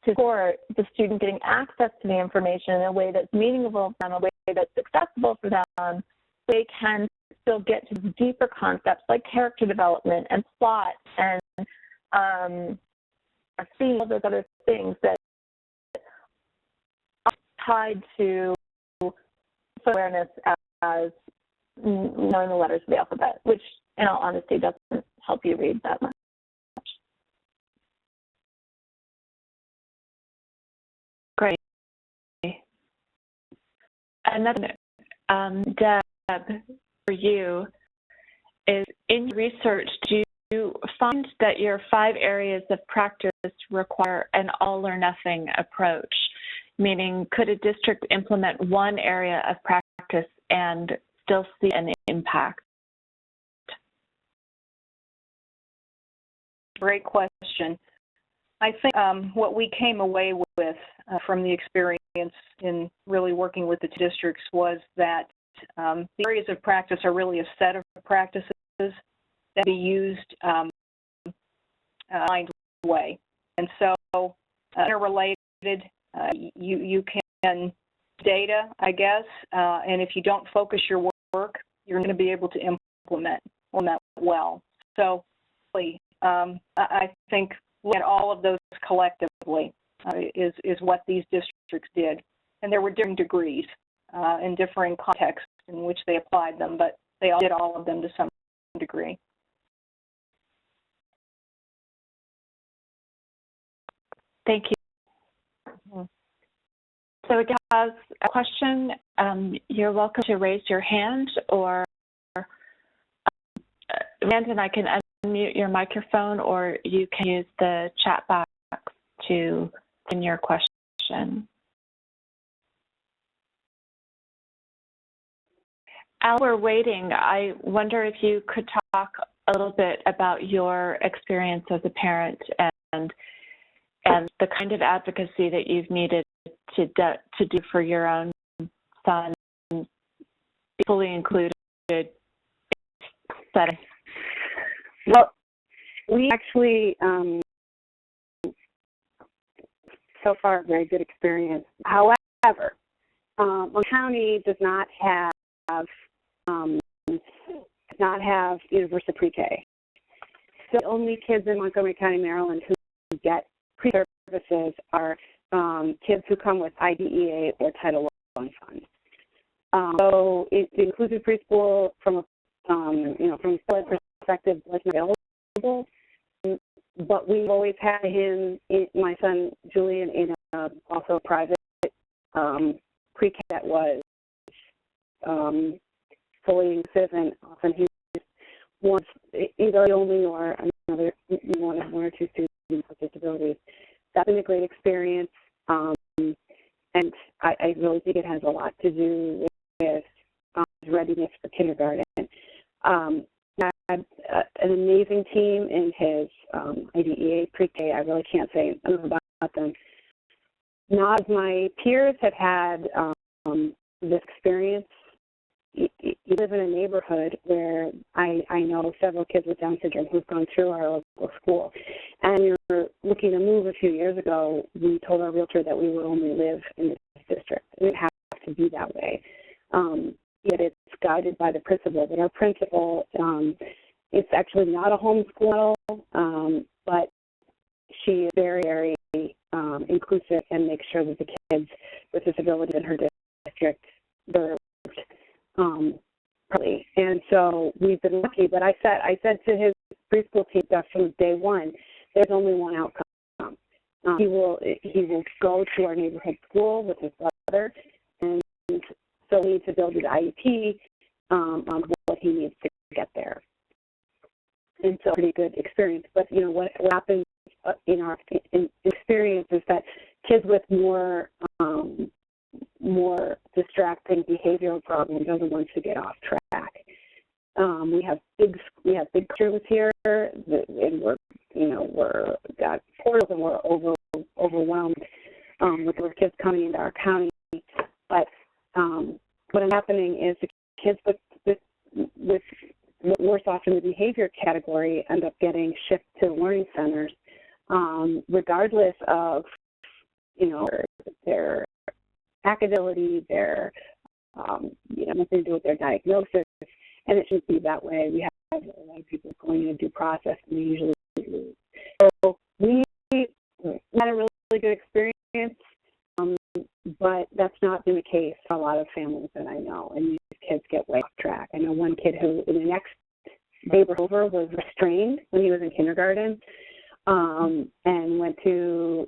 support the student getting access to the information in a way that's meaningful for them, a way that's accessible for them. They can still get to deeper concepts like character development and plot and see all those other things that are tied to awareness as knowing the letters of the alphabet, which in all honesty doesn't help you read that much. Great. Another, Deb, for you is in your research, do you find that your 5 areas of practice require an all or nothing approach? Meaning, could a district implement one area of practice and still see an impact? Great question. I think what we came away with from the experience in really working with the districts was that the areas of practice are really a set of practices that be used in a aligned way. And so interrelated, you can data, I guess, and if you don't focus your work, you're going to be able to implement well. So I think looking at all of those collectively is what these districts did. And there were different degrees in differing contexts in which they applied them, but they all did all of them to some degree. Thank you. So if you have a question, you're welcome to raise your hand, or and I can unmute your microphone, or you can use the chat box to send your question. While we're waiting, I wonder if you could talk a little bit about your experience as a parent and the kind of advocacy that you've needed to do for your own son, fully included setting. Well, we actually, so far, a very good experience. However, Montgomery County does not have universal pre-K. So the only kids in Montgomery County, Maryland, who get pre-services are kids who come with IDEA or Title I funds. So the inclusive preschool, from a from a perspective, wasn't available. But we've always had him, my son Julian, in also a private pre-K that was fully inclusive, and often he was either the only or another one or two students with disabilities. That's been a great experience, and I really think it has a lot to do with his readiness for kindergarten. Had an amazing team in his IDEA pre-K. I really can't say enough about them. Not as my peers have had this experience. You live in a neighborhood where I know several kids with Down syndrome who've gone through our local school. And we were looking to move a few years ago. We told our realtor that we would only live in this district. It would have to be that way. Yet it's guided by the principal. But our principal It's actually not a homeschool model, but she is very, very inclusive and makes sure that the kids with disabilities in her district are properly. And so we've been lucky. But I said to his preschool team from day one, there's only one outcome. He will go to our neighborhood school with his brother, and so we need to build an IEP on what he needs to get there. And so, pretty good experience. But what happens in our experience is that kids with more distracting behavioral problems are the ones who get off track. We have big crews here, and we're got portals, and we're overwhelmed with the kids coming into our county. But what is happening is the kids with worse off in the behavior category end up getting shipped to learning centers, regardless of their academic, their nothing to do with their diagnosis, and it shouldn't be that way. We have a lot of people going in a due process, and they usually lose. So we had a really good experience, but that's not been the case for a lot of families that I know, and these kids get way off track. I know one kid who, in the next neighbor over, was restrained when he was in kindergarten, and went to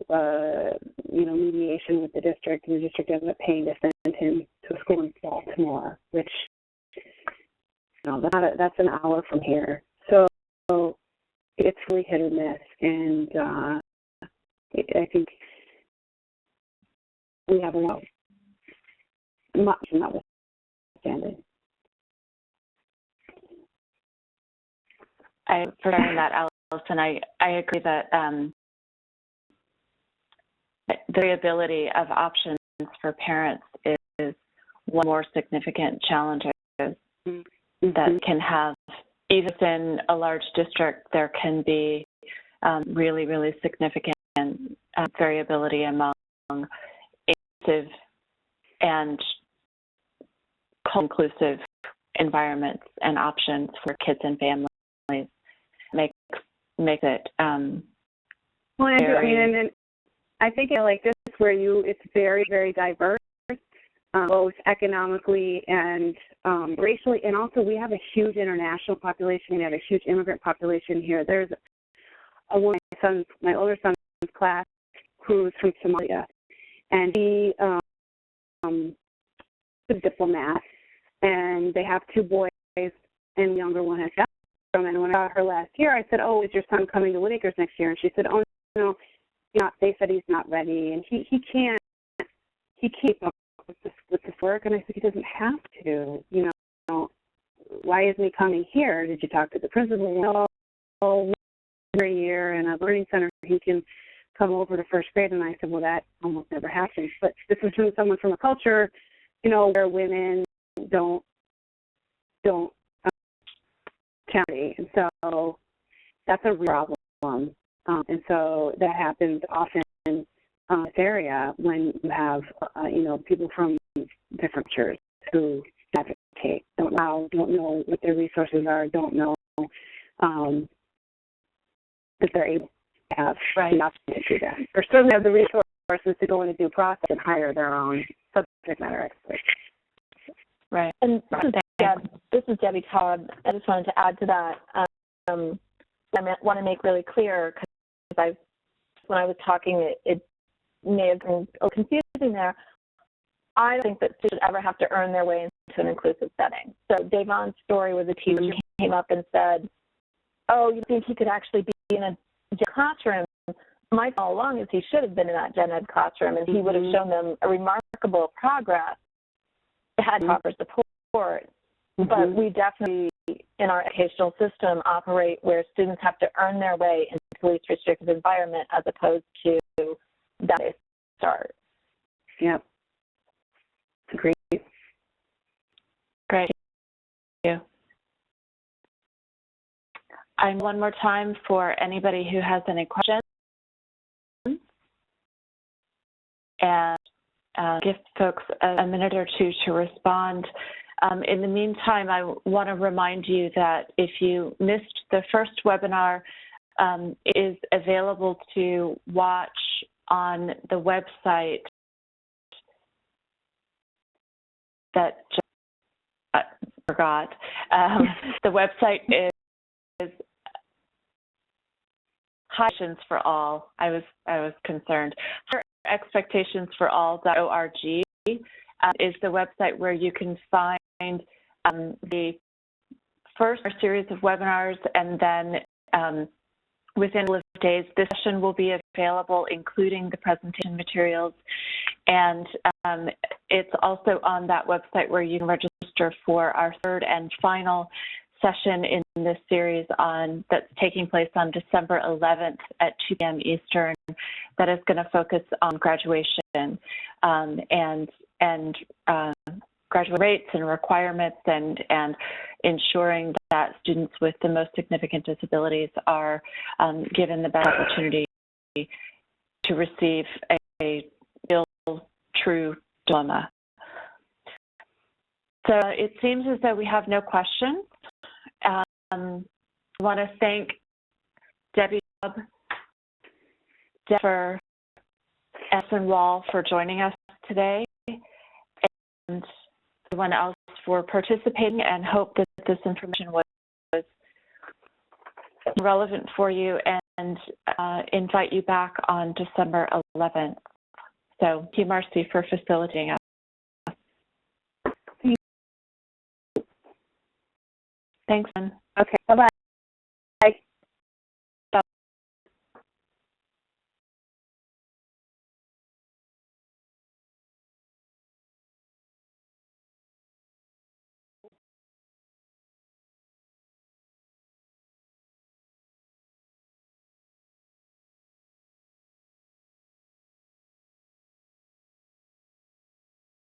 mediation with the district, and the district ended up paying to send him to a school in Baltimore, which that's an hour from here. So it's really hit or miss, and I think we have a lot much notwithstanding. For sharing that, Allison, I agree that the variability of options for parents is one more significant challenge that can have, even within a large district, there can be really, really significant variability among inclusive and co-inclusive environments and options for kids and families. Makes it well, and I think like this where it's very, very diverse, both economically and racially, and also we have a huge international population. We have a huge immigrant population here. There's my older son's class who's from Somalia, and he is a diplomat, and they have two boys, and the younger one has Down syndrome. And when I saw her last year, I said, "Oh, is your son coming to Whitakers next year?" And she said, "Oh no, they said he's not ready, and he can't keep up with this work." And I said, "He doesn't have to. Why isn't he coming here? Did you talk to the principal?" "No, every year in a learning center he can come over to first grade." And I said, "Well, that almost never happens." But this is from someone from a culture, where women don't carry, and so that's a real problem. And so that happens often in this area when you have, people from different cultures who advocate, don't know what their resources are, don't know that they're able to have enough to do that, or certainly have the resources to go in a due process and hire their own subject matter experts. Right. And this is Debbie Todd. I just wanted to add to that. I want to make really clear, because when I was talking, it may have been confusing there. I don't think that students should ever have to earn their way into an inclusive setting. So Davon's story was a teacher who came up and said, "Oh, you think he could actually be in a classroom?" My thought all along is he should have been in that gen ed classroom, and he would have shown them a remarkable progress had proper support. But we definitely, in our educational system, operate where students have to earn their way into a police restricted environment as opposed to that they start. Yep. Agreed. Great. Thank you. One more time for anybody who has any questions, and give folks a minute or two to respond. In the meantime, I want to remind you that if you missed the first webinar, it is available to watch on the website that I forgot. The website is Expectations for All. I was concerned. Expectationsforall.org is the website where you can find the first series of webinars, and then within a couple of days, this session will be available, including the presentation materials. And it's also on that website where you can register for our third and final session in this series that's taking place on December 11th at 2 p.m. Eastern. That is going to focus on graduation and graduate rates and requirements, and ensuring that students with the most significant disabilities are given the best opportunity to receive a real, true diploma. So it seems as though we have no questions. I want to thank Debbie, Jennifer, Essen Wall for joining us today, and everyone else for participating, and hope that this information was relevant for you, and invite you back on December 11th. So thank you, Marcy, for facilitating us. Thanks, Ann. Okay, bye-bye.